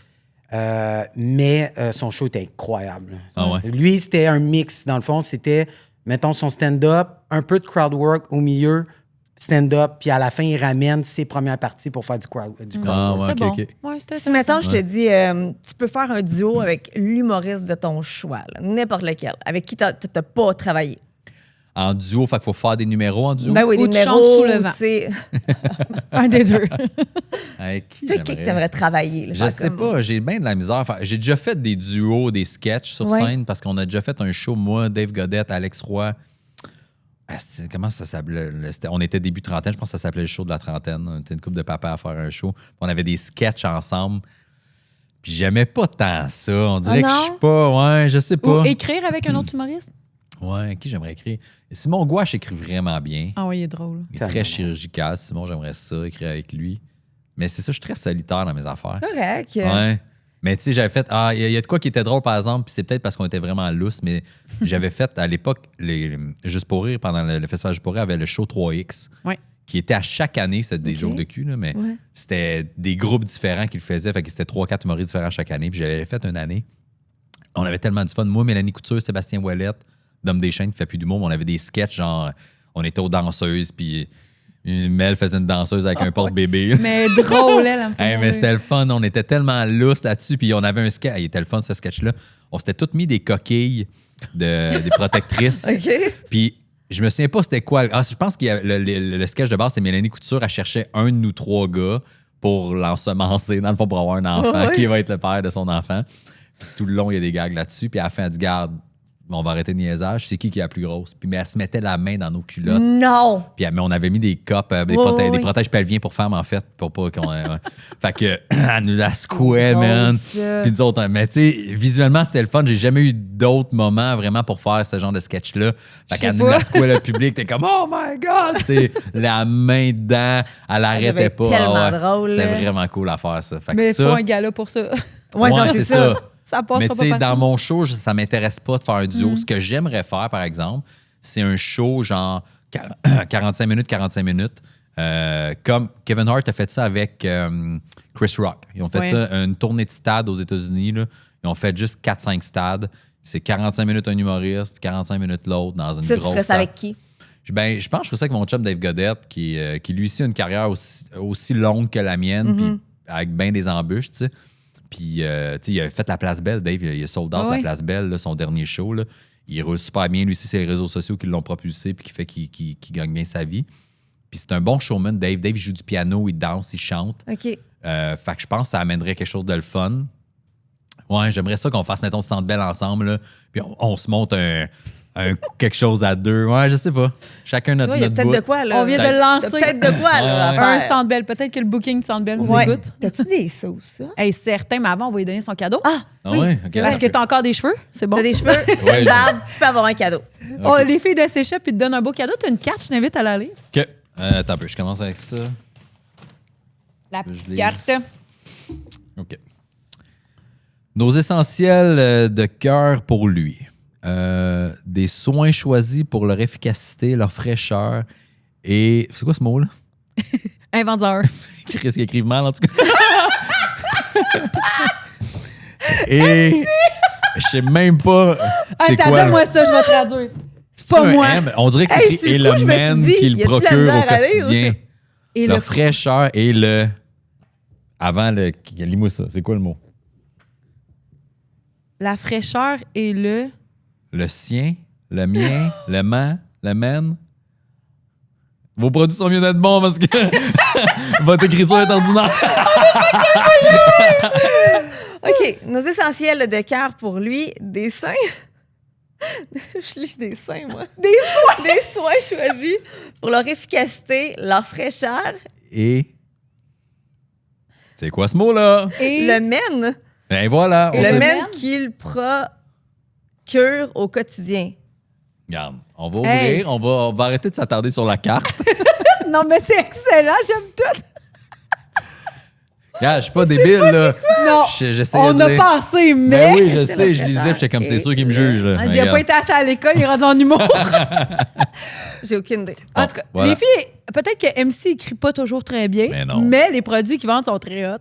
Mais son show était incroyable. là. Ah ouais? Lui, c'était un mix. Dans le fond, c'était, mettons, son stand-up, un peu de crowd work au milieu, stand-up, puis à la fin, il ramène ses premières parties pour faire du crowd Ah, work. ouais, C'était ok, bon. ok. Ouais, c'était Si maintenant je te Ouais. dis, tu peux faire un duo avec l'humoriste de ton choix, là, n'importe lequel, avec qui tu n'as pas travaillé. En duo, fait qu'il faut faire des numéros en duo. Ben oui, Ou des tu chantes numéros, sous le vent. tu sais. un des deux. Avec qui Tu sais, qui que j'aimerais? t'aimerais travailler? là, Je faire sais comme- pas, j'ai bien de la misère. J'ai déjà fait des duos, des sketchs sur Ouais. scène parce qu'on a déjà fait un show, moi, Dave Godette, Alex Roy. Comment ça s'appelait? On était début trentaine, je pense que ça s'appelait le show de la trentaine. On était une couple de papas à faire un show. On avait des sketchs ensemble. Puis j'aimais pas tant ça. On dirait que je suis pas. Ouais, je sais pas. Ou écrire avec un autre humoriste. Ouais, qui j'aimerais écrire? Simon Gouache écrit vraiment bien. Ah oui, il est drôle. Il est très chirurgical. Simon, j'aimerais ça, écrire avec lui. Mais c'est ça, je suis très solitaire dans mes affaires. Correct. Ouais. Mais tu sais, j'avais fait. Ah, il y a de quoi qui était drôle, par exemple, puis c'est peut-être parce qu'on était vraiment lousse, mais j'avais fait à l'époque, Juste pour rire, pendant le Festival Juste pour rire, avait le show 3X, Ouais. qui était à chaque année, c'était des Ok. jours de cul, là, mais Ouais. c'était des groupes différents qui le faisaient, fait que c'était 3-4 humoristes différents chaque année, puis j'avais fait une année. On avait tellement du fun. Moi, Mélanie Couture, Sébastien Ouellette, Dom Deschênes qui fait plus d'humour, mais on avait des sketchs, genre, on était aux danseuses, puis Mel faisait une danseuse avec un porte-bébé. Mais drôle, elle. Hey, mais c'était le fun. On était tellement lousse là-dessus. Puis on avait un sketch. Il était le fun, ce sketch-là. On s'était tous mis des coquilles des protectrices. OK. Puis je me souviens pas c'était quoi. Ah, je pense que le sketch de base, c'est Mélanie Couture. Elle cherchait un de nous trois gars pour l'ensemencer, dans le fond, pour avoir un enfant. Ouais. Qui va être le père de son enfant. Puis tout le long, il y a des gags là-dessus. Puis à la fin, elle dit, garde, on va arrêter de niaisage. C'est qui est la plus grosse? Puis mais elle se mettait la main dans nos culottes. Non. Puis mais on avait mis des copes, des oui. protèges pelviens pour femmes, en fait, pour pas qu'on... fait que, elle nous la secouait, Oh, man. ça. Puis nous autres, mais tu sais, visuellement, c'était le fun. J'ai jamais eu d'autres moments vraiment pour faire ce genre de sketch-là. Fait qu'elle nous la secouait, le public. T'es comme, oh my God! Tu sais, la main dedans, elle arrêtait devait être pas. tellement Ah ouais. drôle, C'était là. vraiment cool à faire, ça. Fait que Mais il ça... faut un gala pour ça. Ouais, non, c'est ça. Ça passera Mais pas tu sais, partout. dans mon show, ça m'intéresse pas de faire un duo. Ce que j'aimerais faire, par exemple, c'est un show genre 45 minutes. Comme Kevin Hart a fait ça avec Chris Rock. Ils ont fait Ouais. ça, une tournée de stade aux États-Unis. Là. Ils ont fait juste 4-5 stades. C'est 45 minutes un humoriste, puis 45 minutes l'autre dans une Ça, tu grosse ferais ça salle. avec qui? Ben, je pense que je fais ça avec mon chum Dave Godette, qui lui aussi a une carrière aussi longue que la mienne, puis avec bien des embûches, tu sais. Puis, tu sais, il a fait la Place Belle, Dave, il a sold out Ah la oui. Place Belle, là, son dernier show. Là. Il roule super bien. Lui aussi, c'est les réseaux sociaux qui l'ont propulsé puis qui fait qu'il gagne bien sa vie. Puis c'est un bon showman, Dave. Dave, il joue du piano, il danse, il chante. OK. Fait que je pense que ça amènerait quelque chose de le fun. Ouais, j'aimerais ça qu'on fasse, mettons, Centre Belle ensemble, là, puis on se monte quelque chose à deux. Ouais, je sais pas. Chacun Tu notre vois, il y a notre peut-être de bout. quoi, là. On vient de Peut-être. lancer T'as peut-être de quoi, là, à Ouais. un faire. Centre Belle. Peut-être que le booking de Centre Belle nous Ouais. écoute. T'as-tu des sauces, ça? Hey, certain, mais avant, on va lui donner son cadeau. Ah, Ah ouais? OK. Parce que t'as encore des cheveux, c'est bon. t'as des cheveux, Ouais, une barbe, tu peux avoir un cadeau. Oh, les filles de Séchep, puis te donnent un beau cadeau. T'as une carte, je t'invite à la lire. OK. Attends un peu, je commence avec ça. La Je petite lise. carte. OK. Nos essentiels de cœur pour lui. Des soins choisis pour leur efficacité, leur fraîcheur et... C'est quoi ce mot-là? Inventeur. Chris qui écrive mal, en tout cas. Et... Je sais même pas c'est Attends, quoi. donne-moi ça, je vais traduire. C'est pas un moi. M? On dirait que c'est Hey, écrit sur et le coup, le je me suis man dit, qu'il y a-tu la procure au misère à lire ou quotidien. Et Leur le fraîcheur et le... Avant le... Lis-moi ça. C'est quoi le mot? La fraîcheur et le... Le sien, le mien, le mène. Vos produits sont mieux d'être bons parce que votre écriture est ordinaire. OK. Nos essentiels de cœur pour lui, des seins. Je lis des seins, moi. Des soins choisis pour leur efficacité, leur fraîcheur. Et... C'est quoi ce mot-là? Et Le mène. Ben voilà. Et on le sait- mène qu'il procure au quotidien. Regarde, on va ouvrir, on va arrêter de s'attarder sur la carte. Non, mais c'est excellent, j'aime tout. Regarde, je suis pas débile, là. Non, J'essaie on de a lire. pensé, Ben mais... oui, je sais, je lisais, puis j'étais comme, c'est sûr qu'il me juge. Là. On dit, il n'a pas été assez à l'école, il est rendu en humour. J'ai aucune idée. En tout cas, voilà. les filles, peut-être que MC écrit pas toujours très bien, Mais non. mais les produits qu'ils vendent sont très hot.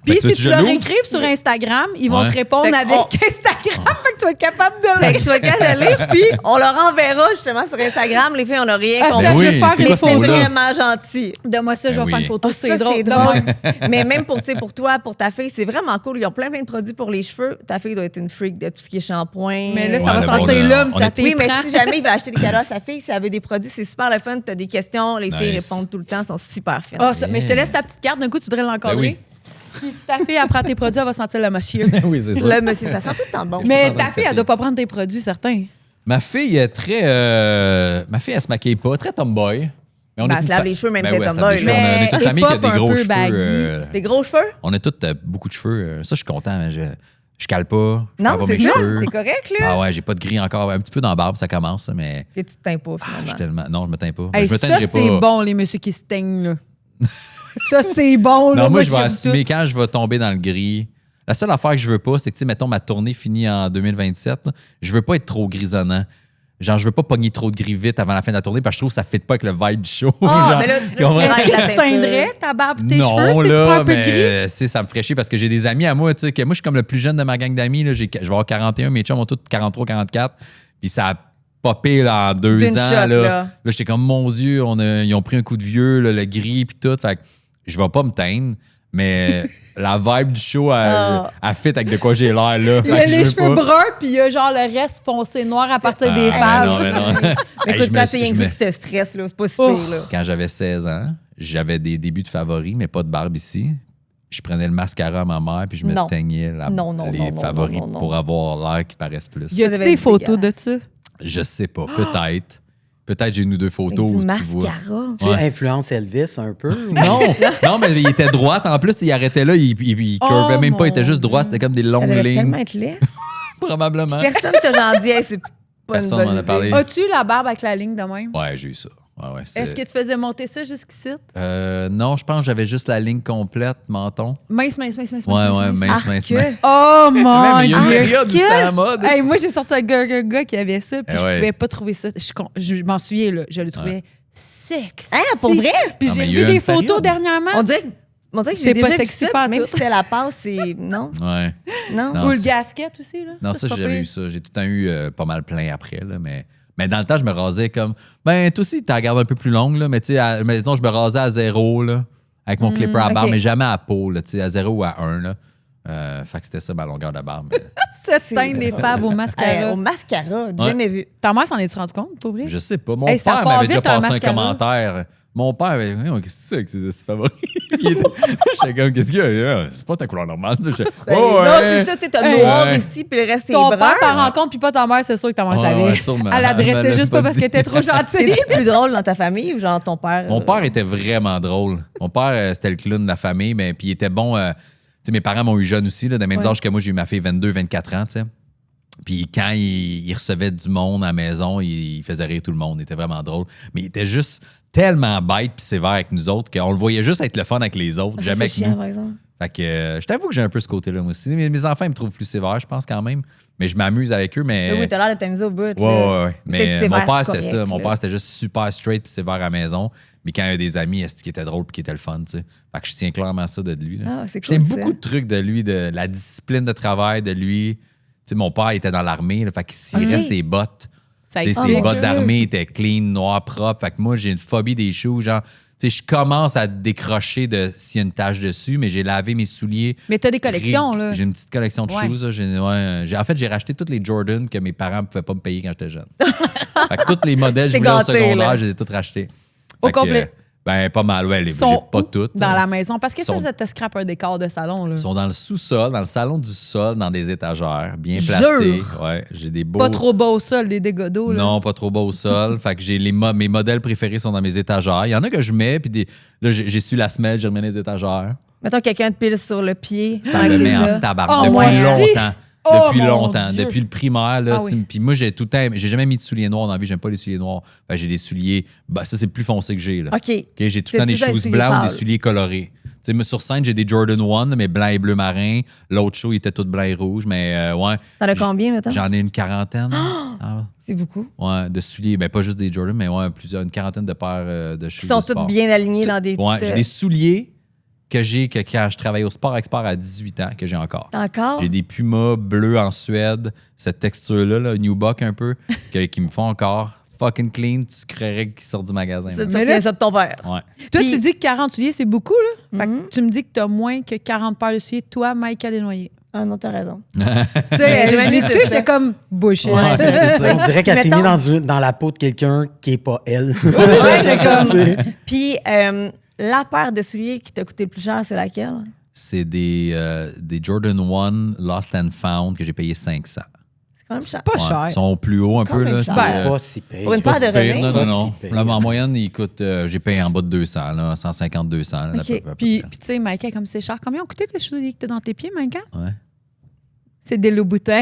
Puis Fait que si tu tu leur jaloux? écrives sur Instagram, ils vont Ouais. te répondre Fait que avec Instagram, fait que tu vas être capable de Fait le que tu vas être capable de lire, puis on leur enverra justement sur Instagram. Les filles, on n'a rien compris. Ben je oui, vais faire c'est les quoi ce C'est photos. mot-là? vraiment gentil. Donne-moi ça, je vais Ben faire oui. une photo. Ah, c'est ça, drôle. c'est De drôle. même. Mais même pour, tu sais, pour toi, pour ta fille, c'est vraiment cool. Ils ont plein de produits pour les cheveux. Ta fille doit être une freak de tout ce qui est shampoing. Mais là, Ouais, ça va le sentir bon, l'homme, on ça est- t'éprend. Oui, mais si jamais il veut acheter des cadeaux à sa fille, si elle veut des produits, c'est super le fun. Tu as des questions, les filles Nice. répondent tout le temps, sont super fines. Ah, ça, mais je te laisse ta petite carte, d'un coup, tu voudrais l'encadrer. Ben oui. Puis si ta fille apprend tes produits, elle va sentir le monsieur. oui, c'est ça. Là, monsieur, ça sent tout le temps bon. Mais ta fille, elle doit pas prendre tes produits, certains. Ma fille est très. Ma fille, elle se maquille pas, très tomboy. Mais Ben, elle se lave les cheveux, même si elle est elle se lave les tomboy, cheveux. là. On est toute Mais famille qui a hip-hop des un gros peu cheveux. baggy. Des gros cheveux? On a toutes beaucoup de cheveux. Ça, je suis content. Mais je cale pas. Je Non, cale pas c'est mes ça. cheveux. T'es correct, là? Ah ouais, j'ai pas de gris encore. Un petit peu dans la barbe, ça commence, mais. Et tu te teins pas, Je finalement. suis tellement. Non, je me teins pas. Hey, je me ça, teindrai c'est pas. bon, les messieurs qui se teignent, là. Ça, c'est bon, là. Non, moi, je vais j'aime assumer tout. quand je vais tomber dans le gris. La seule affaire que je veux pas, c'est que, tu sais, mettons, ma tournée finit en 2027. Là, je veux pas être trop grisonnant. Genre, je veux pas pogner trop de gris vite avant la fin de la tournée parce que je trouve que ça ne fit pas avec le vibe du show. Ah, Genre, mais là, tu comprends? avec la Est-ce que tu teinture. teindrais ta barbe et tes Non, cheveux si tu prends là, un peu de gris? mais ça me ferait chier parce que j'ai des amis à moi, tu sais, que moi, je suis comme le plus jeune de ma gang d'amis. Là, je vais avoir 41, mes chums ont tous 43, 44. Puis ça a popé là, en 2 D'une ans. shot, Là, là. j'étais comme, mon Dieu, ils ont pris un coup de vieux, là, le gris, puis tout. Fait que je vais pas me teindre. Mais la vibe du show, elle fit avec de quoi j'ai l'air, là. Il y a Fait que je les veux cheveux pas. bruns, puis il y a genre le reste foncé noir à partir des Ah, femmes. mais non. Mais Hey, écoute, je me quand suis- c'est rien je que me- ça qui te stresse, là, c'est pas si Oh. pire, là. Quand j'avais 16 ans, j'avais des débuts de favoris, mais pas de barbe ici. Je prenais le mascara à ma mère, puis je me Non. teignais Non, non, les non, non, favoris non, non, non. pour avoir l'air qui paraisse plus. Y a-tu devait des être photos de dégueulasse. ça? Je sais pas, peut-être. Peut-être j'ai une ou deux Avec photos du où tu vois. mascara. Tu Ouais. influences Elvis un peu? ou- Non, non, mais il était droit. En plus, il arrêtait là, il curvait même pas, il était juste droit. C'était comme des Ça longues devait lignes, tellement être laid. probablement. Personne t'a genre dit, hey, c'est pas Personne une m'en bonne a parlé. idée. As-tu la barbe avec la ligne de même? Ouais, j'ai eu ça. Ouais, Est-ce que tu faisais monter ça jusqu'ici? Non, je pense que j'avais juste la ligne complète, menton. Mince. Ouais, mince. Oh mon Même, il y a une Dieu! période où c'était à la mode. Hey, moi, j'ai sorti un gars qui avait ça, puis Eh je ouais. pouvais pas trouver ça. Je m'en souviens, là. Je le trouvais sexy. Hein, pour vrai? Puis Non, j'ai mais il y a vu eu des une photos période. dernièrement. On dirait que C'est j'ai pas déjà vu sexy ça, pas en même tout. si c'est la passe, c'est... Non, Ouais. non. Non, Ou le c'est- gasket aussi, là. Non, ça, c'est j'ai pas jamais pire. eu ça. J'ai tout le temps eu pas mal plein après, là, mais dans le temps, je me rasais comme. Ben, toi aussi, tu la gardes un peu plus longue, là, mais tu sais, mettons, je me rasais à 0, là, avec mon clipper à barbe, ok. mais jamais à peau, là, tu sais, à 0 ou à 1, là. Fait que c'était ça, ma longueur de barbe. mais Se teindre les fables au mascara. Au mascara, j'ai jamais vu. Ta mère s'en est-tu rendu compte, pour vrai? je sais pas. Mon Hey, ça père part m'avait déjà vite, un passé un mascara. commentaire. Mon père, qu'est-ce que c'est avec ces favoris? J'étais comme, qu'est-ce qu'il y a? C'est pas ta couleur normale. Tu sais, j'étais, Ben, oh, non, ouais. c'est ça, tu sais, t'as Hey, noir ouais. ici, puis le reste, c'est Ton brun. père s'en rend compte, puis pas ta mère, c'est sûr que ta mère Ouais, savait. ouais, sûrement. Elle Elle l'adressait l'a juste pas pas parce dit. qu'elle était trop gentille. C'est plus drôle dans ta famille ou genre ton père? Mon père était vraiment drôle. Mon père, c'était le clown de la famille, mais puis il était bon. Tu sais, mes parents m'ont eu jeune aussi, là, de même Ouais. âge que moi, j'ai eu ma fille 22, 24 ans, tu sais. Puis quand il recevait du monde à la maison, il faisait rire tout le monde. Il était vraiment drôle. Mais il était juste tellement bête puis sévère avec nous autres qu'on le voyait juste être le fun avec les autres, Ah, ça, jamais c'est avec chiant, nous. par exemple. Fait que je t'avoue que j'ai un peu ce côté-là, moi aussi. Mes enfants, ils me trouvent plus sévère, je pense, quand même. Mais je m'amuse avec eux, mais... Oui, t'as l'air de t'amuser au bout. Ouais, là. ouais, ouais. Peut-être Mais sévère, mon père, c'est c'était ça. correct, Mon là. père, c'était juste super straight puis sévère à la maison. Mais quand il y a des amis, est-ce qui était drôle puis qui était le fun, tu sais. Fait que je tiens clairement ça de lui. Là. Ah, c'est Je tiens cool, ça. beaucoup de trucs de lui, de la discipline de travail de lui. Tu sais, mon père était dans l'armée, là, fait qu'il cirait Ok. ses bottes. Ça Tu sais, explique. ses bottes Dieu. d'armée étaient clean, noires, propres. Fait que moi, j'ai une phobie des shoes. Genre, tu sais, je commence à décrocher s'il y a une tache dessus, mais j'ai lavé mes souliers. Mais t'as des collections, là. J'ai une petite collection de Ouais. shoes. Là. En fait, j'ai racheté tous les Jordan que mes parents ne pouvaient pas me payer quand j'étais jeune. Fait que tous les modèles que je T'es voulais au gâté, secondaire, là. je les ai tous rachetés. Au Fait que, complet. Ben, pas mal, ouais. Ils J'ai sont pas où toutes. dans là. la maison. Parce que Sont- ça te scrape un décor de salon, là. Ils sont dans le sous-sol, dans le salon du sol, dans des étagères, bien placés. Jure. Ouais, j'ai des beaux. Pas trop beau au sol, des dégâts d'eau, là. Non, pas trop bas au sol. Fait que j'ai mes modèles préférés sont dans mes étagères. Il y en a que je mets, puis là, j'ai su la semelle, j'ai remis les étagères. Mettons quelqu'un te pile sur le pied. Ça avec me les met en os. tabarnak Oh, moi depuis aussi. longtemps. Oh, depuis mon longtemps. Dieu. Depuis le primaire. Là, Ah oui. Puis moi, j'ai tout le temps. J'ai jamais mis de souliers noirs dans la vie. J'aime pas les souliers noirs. Fait que j'ai des souliers. Ben, ça, c'est le plus foncé que j'ai. Là. OK. OK, j'ai tout C'est le temps des tout un shoes soulier blancs ou des pâle. souliers colorés. Tu sais, moi, sur scène, j'ai des Jordan 1, mais blanc et bleu marin. L'autre show, il était tout blanc et rouge. Mais ouais. T'en as combien, maintenant? J'en ai une quarantaine. Ah, C'est beaucoup. ouais, de souliers. Ben, pas juste des Jordan, mais ouais, une quarantaine de paires de shoes. Qui sont de sport. toutes bien alignées dans des Ouais, petites, j'ai des souliers que quand je travaillais au Sport Expert à 18 ans, que j'ai encore. Encore? J'ai des Pumas bleus en Suède, cette texture-là, là, Nubuck un peu, qui me font encore fucking clean. Tu créerais qu'ils sortent du magasin. Tu man. retiens ça de ton père. Ouais. Toi, Puis- tu dis que 40 souliers, c'est beaucoup, là. Fait que tu me dis que t'as moins que 40 paires de souliers, toi, Maïka Desnoyers. Ah non, t'as raison. Tu sais, J'ai je même l'ai lu dit, tout j'étais ça. comme bullshit. Ouais, c'est ça. On dirait qu'elle s'est Mettons- mise dans la peau de quelqu'un qui est pas elle. Ouais, j'ai comme- Tu sais. Puis, la paire de souliers qui t'a coûté le plus cher, c'est laquelle? C'est des Jordan 1 Lost and Found que j'ai payé 500. C'est quand même cher. Pas Ouais, cher. Ils sont plus hauts un Quand peu. même Là, cher. c'est, Pas si pire. Pour une pas paire de si pire. René? Non, Pas non, si non. pire. Là, en moyenne, il coûte, j'ai payé en bas de 200, là, 150, 200. Là, OK. à peu près. Puis tu sais, Maïka, comme c'est cher, combien ont coûté tes souliers que t'as dans tes pieds, Maïka? Ouais. C'est des Louboutins.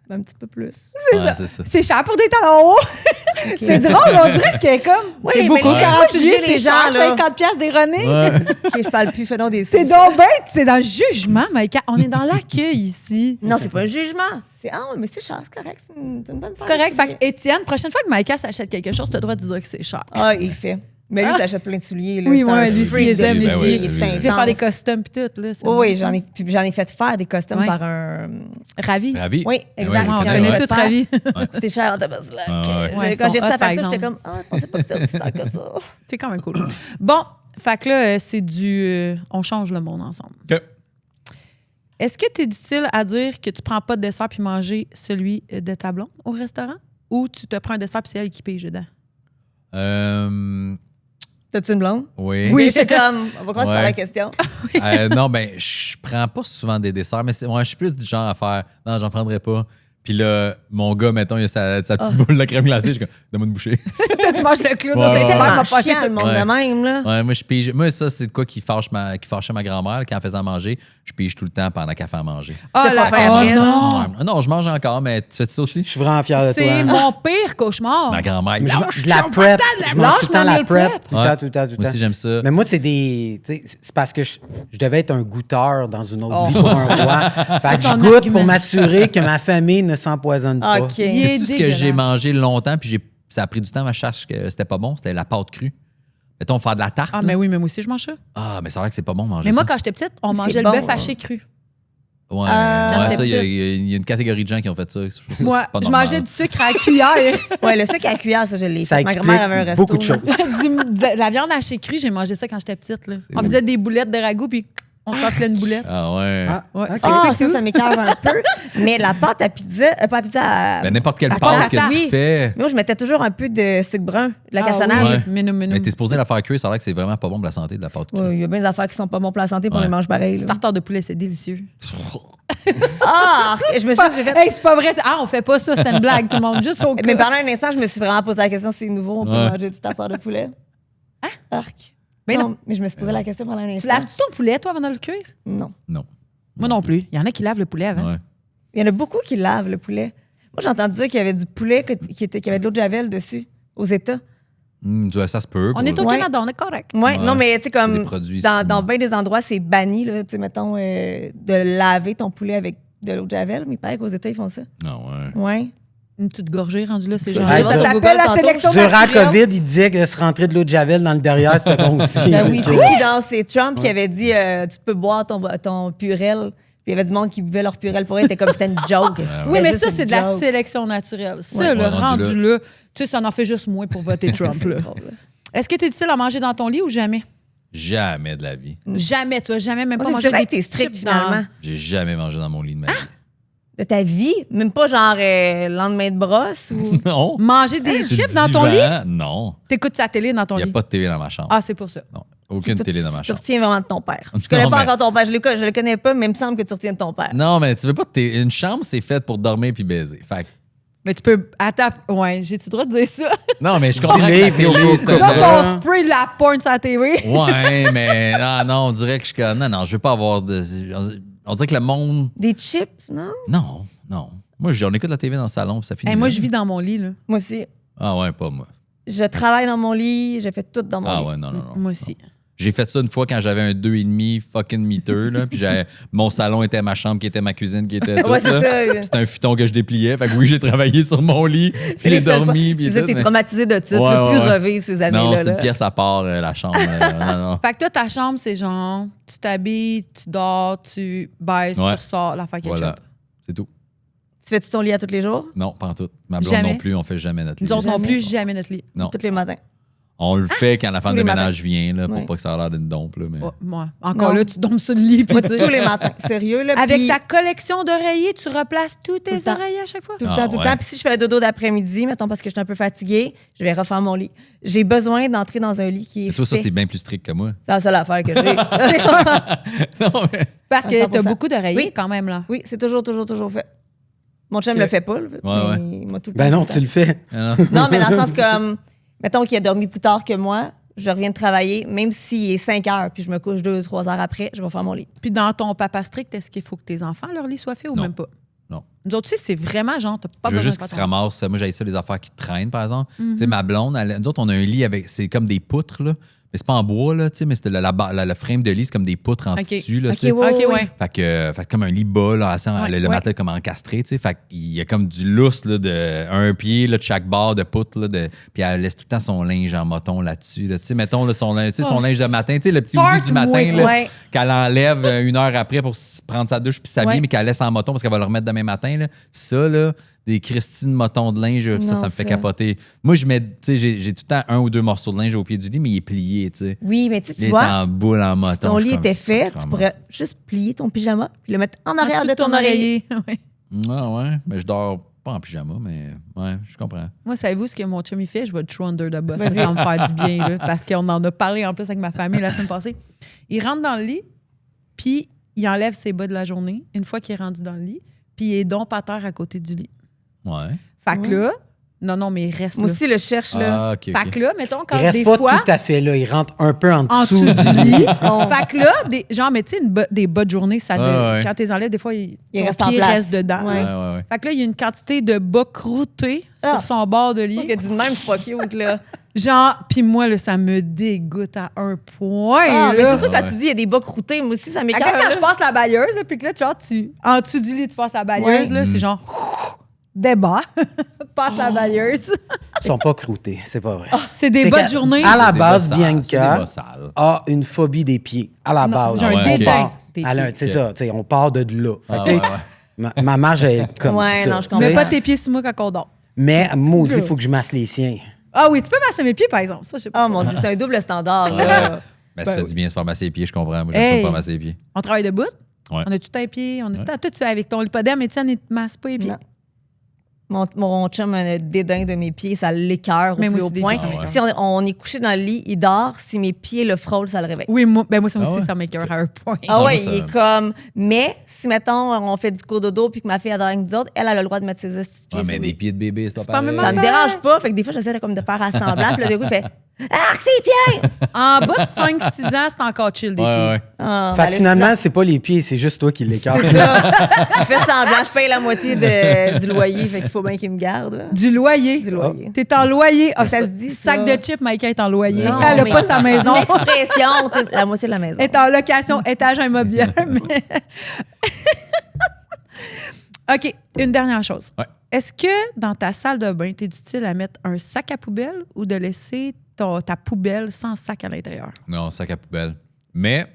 Un petit peu plus. Ouais, c'est ça. C'est cher pour des talons hauts. C'est drôle, on dirait que comme. Oui, c'est mais beaucoup. moi, 40 je souliers, juge c'est les gens, cher. là. 50 piastres des René. OK, je parle plus, fais donc des C'est sous. donc bête. C'est dans le jugement, Maïka. On est dans l'accueil ici. Non, c'est pas un jugement. C'est mais c'est cher, c'est correct. C'est une bonne C'est correct. Fait que, Étienne, prochaine fois que Maïka s'achète quelque chose, t'as le droit de dire que c'est cher. Ah, il le fait. Mais lui, il s'achète plein de souliers. Là. Oui, C'est ouais, un lui, freak il de aime les souliers, souliers. il est Oui, oui, oui. Il fait intense. faire des costumes puis tout. Là, c'est Oui, bon. j'en ai fait faire des costumes Ouais. par un. Ravi. Ravi? Oui, exact. On Ouais, connaît ouais. tout Ravi. C'était cher en tabaslac. Ah, ouais. Ouais, Quand ils j'ai sont reçu hot, la par facture, j'étais exemple. comme, je pensais pas que c'était aussi cher que ça. C'est quand même cool. Bon, fait que là, c'est du. On change le monde ensemble. OK. Est-ce que tu es du style à dire que tu prends pas de dessert puis manger celui de ta blonde au restaurant? Ou tu te prends un dessert puis c'est elle qui pige dedans? T'as-tu une blonde? Oui. Oui, j'étais comme, on va commencer par Ouais. la question. Non, ben, je prends pas souvent des desserts, mais je suis plus du genre à faire, non, j'en prendrais pas. Puis là, mon gars, mettons, il a sa petite boule de crème glacée, je suis comme, donne-moi une bouchée. Toi, tu manges le clown. Ouais, c'est ouais, tellement ouais. ma poche. Chiant, le monde Ouais. de même, là. Ouais, moi, je pige. Moi, ça, c'est de quoi qui fâchait ma grand-mère là, quand elle faisait à manger. Je pige tout le temps pendant qu'elle fait à manger. Ah, T'as là, pas fait oh après, non! Ouais. Non, je mange encore, mais tu fais ça aussi? Je suis vraiment fier de toi. C'est mon pire cauchemar. Ma grand-mère. Je Lâche, mange de la prep. Je mange tout le temps la meal prep. prep. Tout le Ouais. temps, tout le temps, tout le Moi temps. aussi, j'aime ça. Mais moi, c'est des. Tu sais, c'est parce que je devais être un goûteur dans une autre Oh. vie pour un roi. Fait C'est que son je goûte argument. pour m'assurer que ma famille ne s'empoisonne pas. OK. Il est C'est-tu ce que j'ai dégueulasse. mangé longtemps, puis ça a pris du temps, ma charge, que c'était pas bon? C'était la pâte crue. Mettons, faire de la tarte. Ah, là. mais oui, mais moi aussi, je mange ça. Ah, mais ça a l'air que c'est pas bon manger Mais moi, ça. quand j'étais petite, on C'est mangeait bon, le bœuf hein. haché cru. Ouais, Quand ouais, j'étais ça, il petite. y a une catégorie de gens qui ont fait ça. Ça, c'est Moi, pas je normal. mangeais du sucre à la cuillère. Ouais, le sucre à cuillère, ça, je l'ai Ça fait. Ma explique grand-mère avait un resto. beaucoup de là. choses. De la viande hachée crue, j'ai mangé ça quand j'étais petite. Là. On faisait des boulettes de ragoût, puis on s'enflait une boulette. Ah ouais. Ah, Ouais. ok. Ça Ah, explique tout. ça m'écœure un peu. Mais la pâte à pizza, pas à pizza, à... Ben, n'importe quelle La pâte à pâte que tarte. tu fais. Moi, je mettais toujours un peu de sucre brun, de la Ah cassonade. Ouais. oui, mais Mais t'es supposé la faire cuire, ça a l'air que c'est vraiment pas bon pour la santé de la pâte crue. Ouais, il y a bien des affaires qui sont pas bonnes pour la santé, puis on Ouais. les mange pareil. Du là. tartare de poulet, c'est délicieux. Ah! Je me suis j'ai fait... Hey, c'est pas vrai. Ah, on fait pas ça, c'était une blague, tout le monde. Juste au cas. Mais pendant un instant, je me suis vraiment posé la question si c'est nouveau, on peut Ouais. manger du tartare de poulet. Hein? Arc. Mais non. Mais je me suis posé la question pendant un Tu instant. laves-tu ton poulet, toi, avant de le cuire? Non. Non. Moi non plus. Il y en a qui lavent le poulet avant. Ouais. Il y en a beaucoup qui lavent le poulet. Moi, j'ai entendu dire qu'il y avait du poulet qui avait de l'eau de Javel dessus, aux États. Ça se peut. On est au Ouais. Canada, on est correct. Ouais, Ouais. non, mais tu sais, comme Des produits dans sinon. bien des endroits, c'est banni, là, tu sais, mettons, de laver ton poulet avec de l'eau de Javel, mais il paraît qu'aux États, ils font ça. Ah ouais. Ouais. Une petite gorgée rendue là, c'est genre. Ouais, ça ça. s'appelle la Tantôt. sélection Durant naturelle. COVID, il disait que se rentrer de l'eau de Javel dans le derrière, c'était bon aussi. Ben oui, Ok. c'est qui dans c'est Trump qui avait dit tu peux boire ton purel. Puis il y avait du monde qui buvait leur purel pour eux, c'était comme c'était une joke. Oui, mais ça, C'était c'est de juste la une joke. sélection naturelle. Ça, Ouais. le Ouais, rendu rendu là, tu sais, ça en fait juste moins pour voter Trump. C'est Là. drôle, là. Est-ce que tu es utile à manger dans ton lit ou jamais? Jamais de la vie. Jamais, tu vas jamais même pas On manger dirait des que t'es petits strict chips dans- finalement. J'ai jamais mangé dans mon lit de ma vie. De ta vie, même pas genre lendemain de brosse ou. Non. Manger des Sur chips le dans ton lit? divan, Non. T'écoutes sa télé dans ton Il n'y a lit? pas de télé dans ma chambre. Ah, c'est pour ça. Non. Aucune Toi, télé dans ma tu chambre. retiens vraiment de ton père. Je connais Non, pas mais- encore ton père. Je le connais pas, mais il me semble que tu retiens de ton père. Non, mais tu veux pas. Une chambre, c'est faite pour dormir puis baiser. Fait que- Mais tu peux. Ouais, j'ai-tu le droit de dire ça? non, mais je comprends que Dis-les, la télé, Coco. c'est Genre Coco. ton spray de la porn sur la télé. Ouais, mais non, on dirait que je suis comme, non, je veux pas avoir de. On dirait que le monde... Des chips, non? Non. Moi, on écoute la TV dans le salon, puis ça finit. Hey, moi, là. je vis dans mon lit, là. Moi aussi. Ah ouais, pas moi. Je travaille dans mon lit, je fais tout dans mon lit. Ah ouais, non. Moi aussi. J'ai fait ça une fois quand j'avais un 2,5 fucking meter, là, puis mon salon était ma chambre, qui était ma cuisine, qui était tout, Ouais, c'est là. ça. C'était un futon que je dépliais. Fait que oui, j'ai travaillé sur mon lit, puis C'est j'ai les seules dormi, fois- puis C'est ça, tout, t'es mais- traumatisé de ça. Tu Ouais, veux plus ouais. revivre ces années-là. Non, c'est là. une pièce à part, la chambre. Non. Fait que toi, ta chambre, c'est genre, tu t'habilles, tu dors, tu baisses, Ouais. tu ressors, l'affaire ketchup. Voilà, c'est tout. Tu fais-tu ton lit à tous les jours? Non, pas en tout. Ma blonde Jamais. non plus, on fait jamais notre lit. Nous autres non Jamais. plus, jamais notre lit. Non. Tous les matins. On le fait quand la femme Tous de les ménage vient, là, pour Ouais. pas que ça a l'air d'une dompe. Là, mais... Oh, moi, encore Non. là, tu tombes sur le lit. puis Moi, tu- tous les matins. Sérieux, là. Avec puis ta collection d'oreillers, tu replaces tous le tes temps. oreillers à chaque fois? Tout le Ah, temps, tout le ouais. temps. Puis si je fais un dodo d'après-midi, mettons parce que je suis un peu fatiguée, je vais refaire mon lit. J'ai besoin d'entrer dans un lit qui est Tu vois, ça, fait. c'est bien plus strict que moi. C'est la seule affaire que j'ai. Non, mais... Parce que 100%. t'as beaucoup d'oreillers Oui. quand même, là. Oui, c'est toujours fait. Mon chum Ok. le fait pas. Ouais. Moi, tout le Ben temps, non, tout tu le fais. Non. Non, mais dans le sens comme, mettons qu'il a dormi plus tard que moi, je reviens de travailler, même s'il est 5 heures, puis je me couche 2 ou 3 heures après, je vais faire mon lit. Puis dans ton papa strict, est-ce qu'il faut que tes enfants, leur lit soit fait ou Non. même pas? Non. Nous autres, tu sais, c'est vraiment genre, t'as pas Je veux besoin juste de qu'ils se faire ton- ramassent. Moi, j'ai ça, les affaires qui traînent, par exemple. Tu sais, ma blonde, nous autres, on a un lit avec. C'est comme des poutres, là. Mais c'est pas en bois, là, tu sais, mais c'est le frame de lit, c'est comme des poutres en Ok. tissu, là, Ok, tu sais. ouais. OK, ouais. Fait que comme un lit bas, là, assis, Ouais, le ouais. matelas comme encastré, tu sais. Fait qu'il y a comme du lousse, là, de un pied, là, de chaque barre de poutre, là, puis elle laisse tout le temps son linge en moton là-dessus, là. Tu sais, mettons, là, son linge de matin, tu sais, le petit Start bout du matin, là, ouais. qu'elle enlève une heure après pour prendre sa douche puis s'habiller, Ouais. mais qu'elle laisse en moton parce qu'elle va le remettre demain matin, là. Ça, là, des Christine motons de linge, ça Non, me fait ça. capoter. Moi, je mets, tu sais, j'ai tout le temps 1 ou 2 morceaux de linge au pied du lit, mais il est plié, tu sais. Oui, mais tu Il est vois, en boule, en moton. si ton je suis lit comme, était fait, tu sacrément. pourrais juste plier ton pyjama puis le mettre en arrière En de dessous ton oreiller. Ouais. Ouais, mais je dors pas en pyjama, mais ouais, je comprends. Moi, savez-vous ce que mon chum il fait? Je vais le throw under the bus. Ça va me faire du bien, là, parce qu'on en a parlé en plus avec ma famille la semaine passée. Il rentre dans le lit, puis il enlève ses bas de la journée une fois qu'il est rendu dans le lit, puis il est donc à terre à côté du lit. Ouais. Fait que là, non, mais il reste Moi là. aussi, le cherche, là. Ah, ok. Fait que là, mettons, Il quand reste des pas fois, tout à fait là. Il rentre un peu en en dessous. dessous du lit, Oh. fait que là, genre, mais tu sais, des bas de journée, ça Ouais. quand tu les enlèves, des fois, il Il reste ton en pied place. reste dedans. Ouais. Ouais. Fait que là, il y a une quantité de bas croûtés Ah. sur son bord de Je lit. trouve que dit de même, c'est pas cute, là. Genre, puis moi, là, ça me dégoûte à un point. Ah, mais là. c'est ça, quand Ouais. tu dis il y a des bas croûtés, moi aussi, ça À m'écoeure. quand je là. passe la balayeuse, là, puis que là, tu vois, en dessous du lit, tu passes la balayeuse, Ouais. là, c'est genre débat. Passe la balayeuse. Ils sont pas croûtés, c'est pas vrai. C'est des C'est bas de qu'à- journée. À la Des base, bas sales, c'est des Bianca bas sales. a une phobie des pieds. À la Non, base. j'ai un Ah ouais, dédain ok. des Elle a- pieds. C'est ça, tu sais, on part de là. Fait que, Ah, tu sais, ouais. ma marge est comme Ouais, ça. non, je tu comprends. sais. Mets pas tes pieds sur moi quand on dort. Mais maudit, il faut que je masse les siens. Ah oui, tu peux masser mes pieds, par exemple. Ça, je sais pas. Oh mon Dieu, c'est un double standard, Ouais. là. Ben, ça Ben fait oui. du bien se faire masser les pieds, je comprends. Moi, j'aime ça Hey. me faire masser les pieds. On travaille debout. Ouais. On a tout un pied. On a tout ça avec ton lipodème. Étienne, il te masse pas les pieds. Non. Mon chum a un dédain de mes pieds, ça l'écoeure au Mais plus moi haut aussi, des point. fois, ça m'écoeure. Si on est couché dans le lit, il dort. Si mes pieds le frôlent, ça le réveille. Oui, moi ça Ah aussi, ouais? ça m'écoeure à un point. Ah Non, ouais, moi, ça- il est comme... Mais si, mettons, on fait du cours dodo puis que ma fille adore avec nous autres, elle a le droit de mettre ses petits pieds Ouais, mais sur des lui. pieds de bébé, c'est pas C'est pas pareil. même Ça me affaire. dérange pas. Fait que des fois, j'essaie comme de faire assemblant. Puis là, du coup, il fait « Ah, c'est tiens! En bas de 5-6 ans, c'est encore chill des pieds. Ouais. Ah, Fait ben que là, finalement, c'est pas les pieds, c'est juste toi qui l'écartes. c'est ça. Je fais semblant, je paye la moitié du loyer, fait qu'il faut bien qu'il me garde. là. Du loyer. Du loyer. T'es en loyer. Ah, Ça se dit, sac ça. de chips, Maïka est en loyer. Non, Elle a mais pas sa maison. C'est une expression, tu sais, la moitié de la maison. Elle est en location, étage immobilier. Mais... OK, une dernière chose. Ouais. Est-ce que dans ta salle de bain, t'es du style à mettre un sac à poubelle ou de laisser ta poubelle sans sac à l'intérieur? Non, sac à poubelle. Mais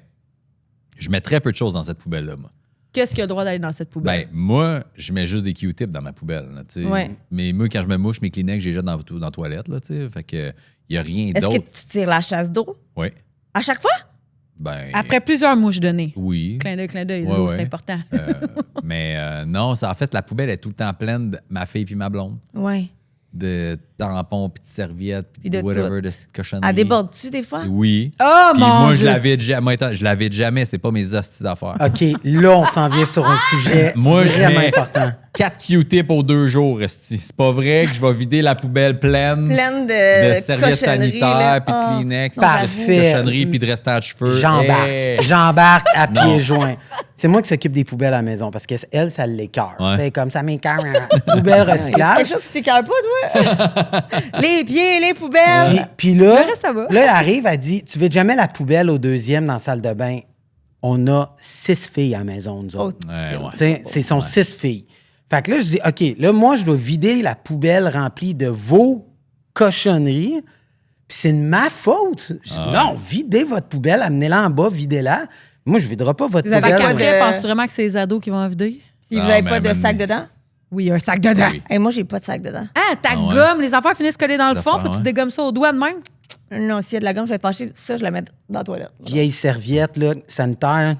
je mets très peu de choses dans cette poubelle-là, moi. Qu'est-ce qu'il y a le droit d'aller dans cette poubelle? Ben, moi, je mets juste des Q-tips dans ma poubelle. Là, tu sais. Ouais. Mais moi, quand je me mouche, mes Kleenex, je les jette dans la toilette. Là, tu sais. Fait que il n'y a rien Est-ce que d'autre. tu tires la chasse d'eau Oui. à chaque fois? Ben, Après plusieurs mouches données. oui. Clin d'œil, Ouais, l'eau, ouais. c'est important. Mais non, en fait, la poubelle est tout le temps pleine de ma fille puis ma blonde. Oui. De tampons, puis de serviettes, puis Puis de de whatever, tout. de cette cochonnerie. Elle déborde-tu des fois? Oui. Oh Puis mon moi, Dieu! je la vide jamais. C'est pas mes hosties d'affaires. OK, là, on s'en vient sur un sujet Moi, je vraiment mets important. 4 Q-tips aux 2 jours, esti. C'est pas vrai que je vais vider la poubelle pleine Pleine de de serviettes cochonneries, là. sanitaires, puis de Ah. Kleenex, Parfait. de cochonneries, puis de restants de cheveux. J'embarque. Hey! J'embarque à Non. pieds joints. c'est moi qui s'occupe des poubelles à la maison parce qu'elle, ça l'écœure. Ouais. C'est comme ça m'écœure. Poubelle recyclage. Quelque chose qui t'écœure pas, toi? Les pieds, les poubelles. Puis là, Le reste, ça va. là, elle arrive, elle dit, tu veux jamais la poubelle au deuxième dans la salle de bain? On a 6 filles à la maison, nous autres. Ouais, ouais. Tu sais, c'est son 6 filles. Fait que là, je dis, OK, là, moi, je dois vider la poubelle remplie de vos cochonneries. Puis c'est de ma faute. Je dis, non, videz votre poubelle, amenez-la en bas, videz-la. Moi, je ne viderai pas votre Vous avez poubelle. quand Après, de- penses-tu vraiment que c'est les ados qui vont en vider? Si vous Non, n'avez mais pas de même- sac dedans? Oui, il y a un sac dedans. Oui. Et moi, j'ai pas de sac dedans. Ah, ta Ah ouais. gomme, les affaires finissent collées dans le Les fond, faut affaires, que tu ouais. dégommes ça au doigt de même. Non, s'il y a de la gomme, je vais être fâchée. Ça, je la mets dans la toilette. Vieille serviette, là, sanitaire.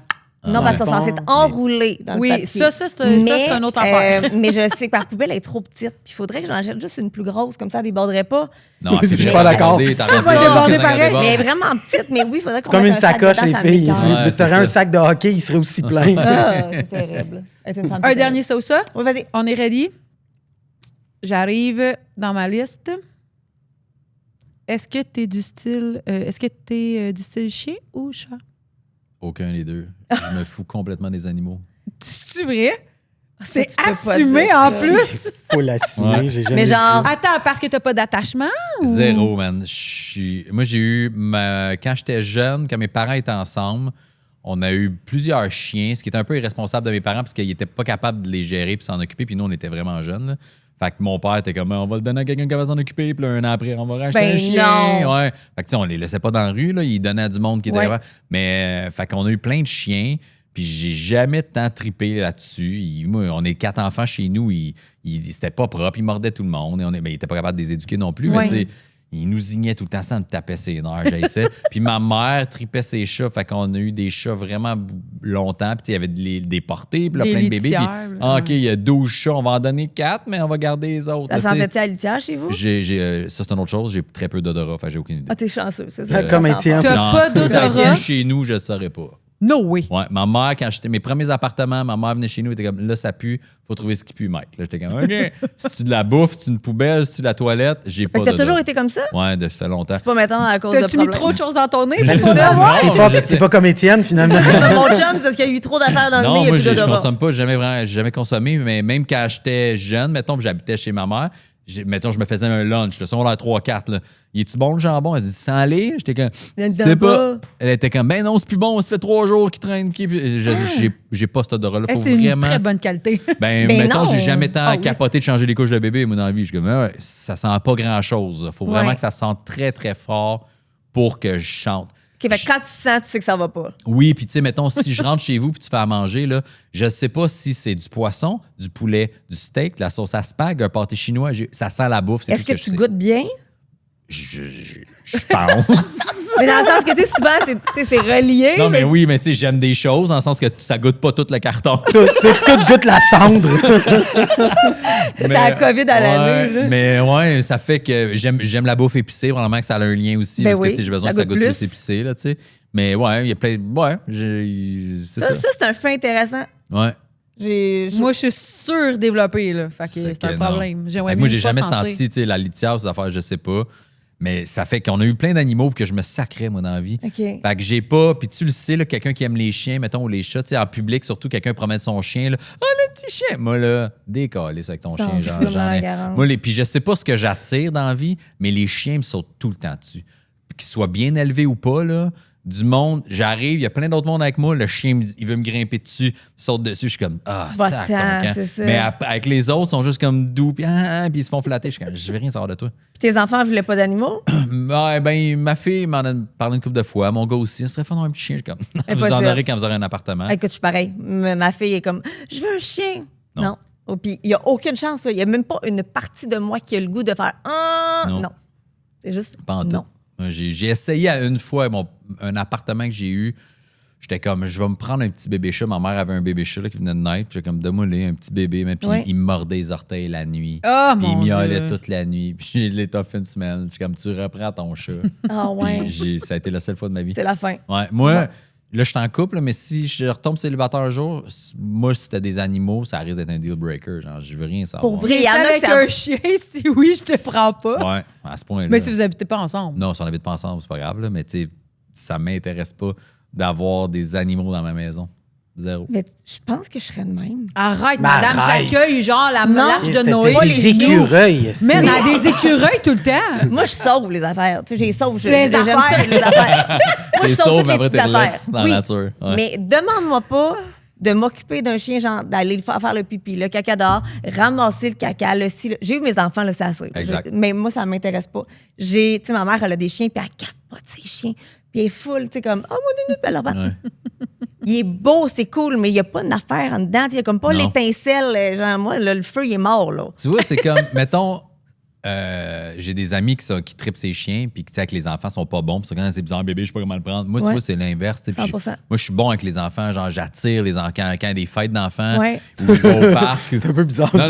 Non, parce qu'ils sont censés être enroulés dans Oui, le papier. ça, c'est une autre affaire. Mais je sais que par poubelle, elle est trop petite. Puis il faudrait que j'en achète juste une plus grosse, comme ça, elle déborderait pas. Non, Je suis pas d'accord. Ça va déborder pareil. Mais elle est vraiment petite. Mais oui, il faudrait qu'on Comme mette une un sac sacoche, dedans, les ça me filles. m'écoeure. Ouais, Tu c'est aurais un ça. sac de hockey, il serait aussi plein. Ah, c'est terrible. Elle est une femme Un terrible. dernier ça ou ça? Oui, vas-y. On est ready? J'arrive dans ma liste. Est-ce que tu es du style chien ou chat? Aucun des deux. Je me fous complètement des animaux. C'est vrai? C'est tu peux pas assumé dire en ça. plus. Faut l'assumer, Ouais. j'ai jamais Mais dit genre- ça. Attends, parce que t'as pas d'attachement? Zéro, man. Moi, j'ai eu. Quand j'étais jeune, quand mes parents étaient ensemble, on a eu plusieurs chiens, ce qui était un peu irresponsable de mes parents parce qu'ils n'étaient pas capables de les gérer puis s'en occuper. Puis nous, on était vraiment jeunes. Là. Fait que mon père était comme, on va le donner à quelqu'un qui va s'en occuper. Puis là, un an après, on va racheter Ben un chien. non. Ouais. Fait que, tu sais, on les laissait pas dans la rue. Là. Ils donnaient à du monde qui était Ouais. vraiment. Mais, fait qu'on a eu plein de chiens. Puis j'ai jamais tant tripé là-dessus. Moi, on est 4 enfants chez nous. C'était pas propre. Ils mordaient tout le monde. Ils n'étaient pas capables de les éduquer non plus. Ouais. Mais tu sais, ils nous ignaient tout le temps, ça me tapait ses nerfs, j'essayais. Puis ma mère tripait ses chats, fait qu'on a eu des chats vraiment longtemps. Puis il y avait des portées, puis là, Des plein de bébés. Puis, litières, là. OK, il y a 12 chats, on va en donner 4, mais on va garder les autres. Ça là, tu sais. sentait-tu à la litière chez vous? Ça, c'est une autre chose. J'ai très peu d'odorat, fait que j'ai aucune idée. Ah, t'es chanceux, c'est ça. Comme Ça sent Étienne. fort. T'as pas si ça d'odorat? vient chez nous, je ne saurais pas. No way. Ouais, ma mère, quand j'étais mes premiers appartements, ma mère venait chez nous, elle était comme, là, ça pue, faut trouver ce qui pue, mec. Là, j'étais comme, OK, c'est-tu de la bouffe, c'est une poubelle, c'est-tu de la toilette? J'ai Fait pas que t'as d'odorat. toujours été comme ça? Ouais, ça fait longtemps. C'est pas maintenant à cause de T'as-tu mis problèmes. trop de choses dans ton nez? Je Parce que sais ça va? pas. C'est Non, pas, je c'est sais. pas comme Étienne, finalement. Mon chum, c'est parce qu'il y a eu trop d'affaires dans le nez, Non, il y a moi, plus je d'odorat. consomme pas, j'ai jamais consommé, mais même quand j'étais jeune, mettons, puis j'habitais chez ma mère, mettons, je me faisais un lunch, le secondaire 3-4, là. Il est-tu bon le jambon? Elle dit, sans aller? J'étais comme, Le c'est pas. bas. Elle était comme, ben non, c'est plus bon, ça fait 3 jours qu'il traîne. Puis j'ai pas cet odorat-là. Eh, Faut c'est une vraiment. très bonne qualité. Ben, Ben mettons, non. j'ai jamais tant Ah oui. capoté de changer les couches de bébé, moi, dans la vie. Je suis comme, ouais, ça sent pas grand-chose. Faut vraiment Ouais. que ça sente très, très fort pour que je chante. OK, fait que quand tu sens, tu sais que ça va pas. Oui, puis tu sais, mettons, si je rentre chez vous puis tu fais à manger, là, je sais pas si c'est du poisson, du poulet, du steak, de la sauce à spag, un pâté chinois, ça sent la bouffe. C'est Est-ce tout que je tu sais. goûtes bien? Je pense. Mais dans le sens que, tu sais, souvent, c'est relié. Non, mais oui, mais tu sais, j'aime des choses, dans le sens que ça goûte pas tout le carton. Tout goûte la cendre. T'as la COVID à l'année, là. Mais ouais, ça fait que j'aime la bouffe épicée, vraiment que ça a un lien aussi, Ben parce que oui, tu sais, j'ai besoin ça que ça goûte goûte plus. plus épicé, là, tu sais. Mais ouais, il y a plein. Ouais, c'est ça. Ça, c'est un fait intéressant. Ouais. Moi, je suis sûre développée, là. Fait que c'est un non. problème. J'aimerais Fait que moi, mieux j'ai pas jamais sentir. senti, tu sais, la litière, ces affaires, je sais pas. Mais ça fait qu'on a eu plein d'animaux que je me sacrais, moi, dans la vie. OK. Fait que j'ai pas. Puis tu le sais, là, quelqu'un qui aime les chiens, mettons, ou les chats, tu sais, en public, surtout, quelqu'un promène son chien, là. Oh, le petit chien! Moi, là, décalé ça avec ton T'en chien. fous J'en la ai. garante. Moi, puis je sais pas ce que j'attire dans la vie, mais les chiens me sautent tout le temps dessus. Qu'ils soient bien élevés ou pas, là. Du monde, j'arrive, il y a plein d'autres mondes avec moi, le chien, il veut me grimper dessus, il saute dessus, je suis comme, ah, Va-t'en, sac, ton camp. c'est ça. Mais avec les autres, ils sont juste comme doux, puis ils se font flatter. Je suis comme, je veux rien savoir de toi. Puis tes enfants voulaient pas d'animaux? Ouais, ben, ma fille m'en a parlé une couple de fois, mon gars aussi, ce serait fun d'avoir un petit chien. Je suis comme, vous en Impossible. aurez quand vous aurez un appartement. Écoute, je suis pareil. Ma fille est comme, je veux un chien. Non. Oh, puis il n'y a aucune chance. là. Il n'y a même pas une partie de moi qui a le goût de faire Non. non. C'est juste Pas en tout. non. J'ai essayé à une fois un appartement que j'ai eu. J'étais comme, je vais me prendre un petit bébé chat. Ma mère avait un bébé chat là, qui venait de naître. J'étais comme, donne-moi un petit bébé. Mais puis Ouais. il me mordait les orteils la nuit. Oh, Puis il mon miaulait Dieu. toute la nuit. Puis j'ai l'étoffe une semaine. Je suis comme, tu reprends ton chat. Ah ouais. Puis ça a été la seule fois de ma vie. C'est la fin. Ouais, moi, là, je suis en couple, là, mais si je retombe célibataire un jour, moi, si c'était des animaux, ça risque d'être un deal breaker. Genre, je veux rien savoir. Pour vrai, il y en a avec qui un chien, si oui, je te prends pas. Ouais, à ce point-là. Mais si vous habitez pas ensemble. Non, si on n'habite pas ensemble, c'est pas grave, là, mais tu sais, ça m'intéresse pas d'avoir des animaux dans ma maison. Zéro. Mais je pense que je serais de même. Arrête, Mais madame, arrête. j'accueille genre la marche de C'était Noé. des écureuils. Mais elle a des écureuils tout le temps. Moi, je sauve les affaires. Tu sais, j'ai sauve. Les J'aime ça, affaires. les affaires. Moi, je T'es sauve sauve, toutes mais les après, petites t'es affaires. laisses dans la nature. Ouais. Mais demande-moi pas de m'occuper d'un chien, genre d'aller le faire le pipi, le caca dehors, ramasser le caca, j'ai eu mes enfants, là, c'est assez. Exact. Mais moi, ça m'intéresse pas. Tu sais, ma mère, elle a des chiens, puis elle capote ses chiens. Puis elle est full, tu sais, comme, oh, mon Dieu, Ouais. il est beau, c'est cool, mais il n'y a pas d'affaire en dedans. Il n'y a comme pas Non. l'étincelle. Genre, moi, là, le feu, il est mort, là. Tu vois, c'est comme, mettons, j'ai des amis qui trippent ses chiens, puis qui, tu sais, avec les enfants, sont pas bons. Puis c'est bizarre, bébé, je sais pas comment le prendre. Moi, tu Ouais. vois, c'est l'inverse. Tu sais, puis 100%. moi, je suis bon avec les enfants. Genre, j'attire les enfants quand il y a des fêtes d'enfants, Ouais. ou je vais au parc. C'est un peu bizarre. Non,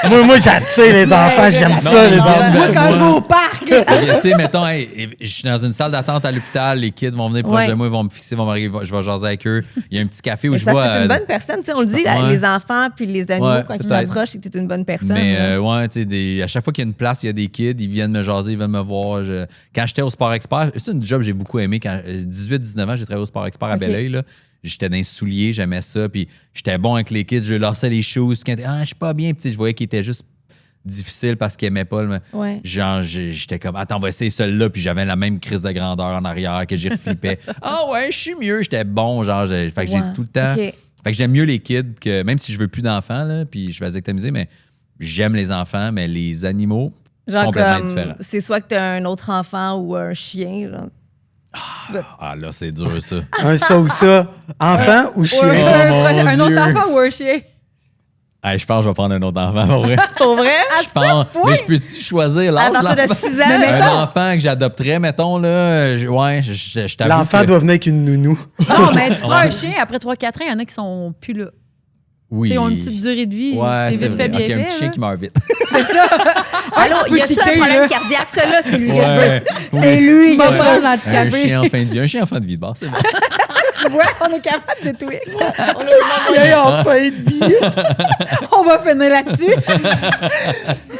non. moi, j'attire les enfants. J'aime non, ça, mais les non, enfants. Moi, quand moi- je vais au parc, Tu sais, mettons, hey, je suis dans une salle d'attente à l'hôpital, les kids vont venir proche Ouais. de moi, ils vont me fixer, vont m'arriver, je vais jaser avec eux. Il y a un petit café où Mais je parce vois. que c'est une bonne personne. Tu sais, on le dit, là, Ouais. les enfants puis les animaux, Ouais, quand ils peut-être. t'approchent, c'est que tu es une bonne personne. Mais là. ouais, tu sais, à chaque fois qu'il y a une place, il y a des kids, ils viennent me jaser, ils viennent me voir. Quand j'étais au Sport Expert, c'est un job que j'ai beaucoup aimé. Quand 18-19 ans, j'ai travaillé au Sport Expert à Ok. Belleuil, là. J'étais dans les souliers, j'aimais ça, puis j'étais bon avec les kids, je leur lançais les choses. Quand je suis pas bien, puis je voyais qu'ils étaient juste difficiles parce qu'ils aimaient pas. Ouais. Genre, j'étais comme, attends, on va essayer celui-là, puis j'avais la même crise de grandeur en arrière que j'y reflippais. Ah ouais, je suis mieux, j'étais bon, genre, fait que j'ai Ouais. tout le temps. Ok. Fait que j'aime mieux les kids que, même si je veux plus d'enfants, là, puis je vais vasectomiser, mais j'aime les enfants, mais les animaux, Genre, complètement comme, différent. c'est soit que tu as un autre enfant ou un chien. Genre. Tu vas- Ah là, c'est dur, ça. Un ça ou ça. Enfant ou chien? Ouais. Oh, mon un autre Dieu. enfant ou un chien? Hey, je pense que je vais prendre un autre enfant, pour vrai. Pour vrai? Je pense. Mais je peux-tu choisir À l'âge de partir de l'enfant? 6 ans. Un enfant que j'adopterais, mettons, là, je t'avoue L'enfant que- doit venir avec une nounou. Non, mais tu prends un chien, après 3-4 ans, il y en a qui sont plus là. Oui. Tu sais, ils ont une petite durée de vie. Ouais, c'est vite vrai. fait, bien Ok, un fait. petit chien là. qui meurt vite. C'est ça. Allô, tu peux y a-tu un cliquer, problème là. cardiaque, ça, là? C'est lui. Ouais. C'est lui qui va Ouais. prendre Un l'handicapé. chien en fin de vie. Un chien en fin de vie de base, c'est bon. Tu vois, on est capable de tweak. Chien en fin de vie. On va finir là-dessus.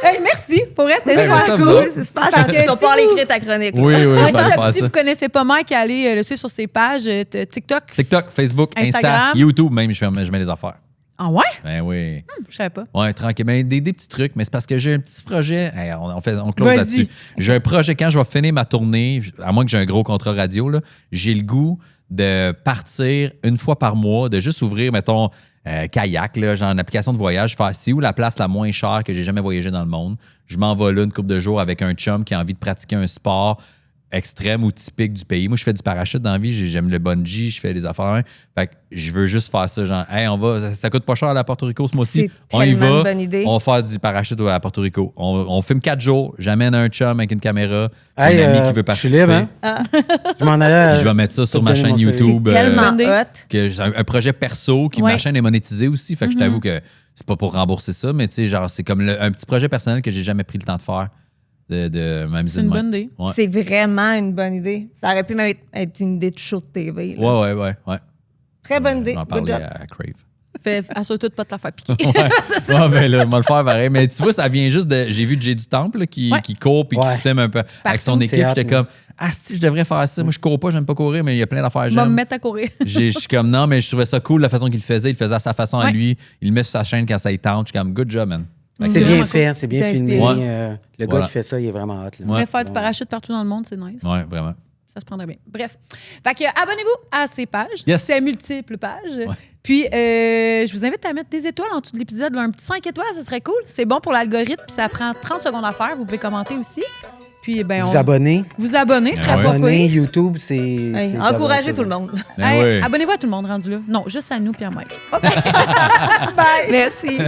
Hey, merci. Pour vrai, c'était Hey, super merci à vous cool. autres. C'est super Fait gentil. que Tu vas si pouvoir vous- l'écrire ta chronique. là. Oui, oui, Ouais, on c'est va ça. faire Puis si ça. vous connaissez pas Mike, allez le suivre sur ses pages TikTok. TikTok, Facebook, Instagram. Insta, YouTube, même, je mets les affaires. Ah ouais? Ben oui. Je savais pas. Ouais, tranquille. Ben, des petits trucs, mais c'est parce que j'ai un petit projet. Hey, on close Vas-y. là-dessus. J'ai un projet, quand je vais finir ma tournée, à moins que j'ai un gros contrat radio, là, j'ai le goût de partir une fois par mois, de juste ouvrir, mettons, kayak, là, genre une application de voyage, faire c'est où la place la moins chère que j'ai jamais voyagé dans le monde. Je m'en vais là une couple de jours avec un chum qui a envie de pratiquer un sport extrême ou typique du pays. Moi, je fais du parachute dans la vie, j'aime le bungee, je fais des affaires. Hein. Fait que je veux juste faire ça, genre, hey, on va, ça coûte pas cher à la Porto Rico ce mois-ci. C'est On y tellement va, une bonne idée. on va faire du parachute à Porto Rico. On filme 4 jours, j'amène un chum avec une caméra, Hey, un ami qui veut je suis participer. libre, hein? Je m'en allais. Puis je vais mettre ça sur te ma donner chaîne mon CV. YouTube. C'est tellement Bonne idée. hot. Que j'ai un projet perso qui Ouais. ma chaîne est monétisée aussi. Fait que je t'avoue que c'est pas pour rembourser ça, mais tu sais, genre, c'est comme un petit projet personnel que j'ai jamais pris le temps de faire. De m'amuser C'est une de même. bonne idée. Ouais. C'est vraiment une bonne idée. Ça aurait pu même être une idée de show de TV. là. Ouais. Très bonne idée. J'en Good parlais job. à Crave. Assure-toi de pas te la faire piquer. Ouais, ben là, on va le faire pareil. Mais tu vois, ça vient juste de. J'ai vu Jay du Temple là, qui court puis Ouais. qui filme un peu avec son équipe. C'est hot, J'étais là. comme, ah, si, je devrais faire ça. Moi, je cours pas, j'aime pas courir, mais il y a plein d'affaires que Je vais me j'aime. mettre à courir. Je suis comme, non, mais je trouvais ça cool la façon qu'il le faisait. Il le faisait à sa façon à Ouais. lui. Il le met sur sa chaîne quand ça y tente. Je suis comme, good job, man. Fait que C'est bien vraiment fait, c'est bien T'es filmé. inspiré. Le gars Voilà. qui fait ça, il est vraiment hot. Là. Ouais. Mais faire du parachute partout dans le monde, c'est nice. Ouais, vraiment. Ça se prendrait bien. Bref. Fait que abonnez-vous à ces pages. Yes. Ces multiples pages. Puis, je vous invite à mettre des étoiles en dessous de l'épisode. Là, un petit 5 étoiles, ce serait cool. C'est bon pour l'algorithme, puis ça prend 30 secondes à faire. Vous pouvez commenter aussi. Puis, ben, Vous abonnez. Vous abonner, ce serait Ouais. pas Abonnez, pire. YouTube, c'est. Hey, c'est encouragez ça. tout le monde. Ben Hey, ouais. Abonnez-vous à tout le monde rendu là. Non, juste à nous puis à Mike. Merci.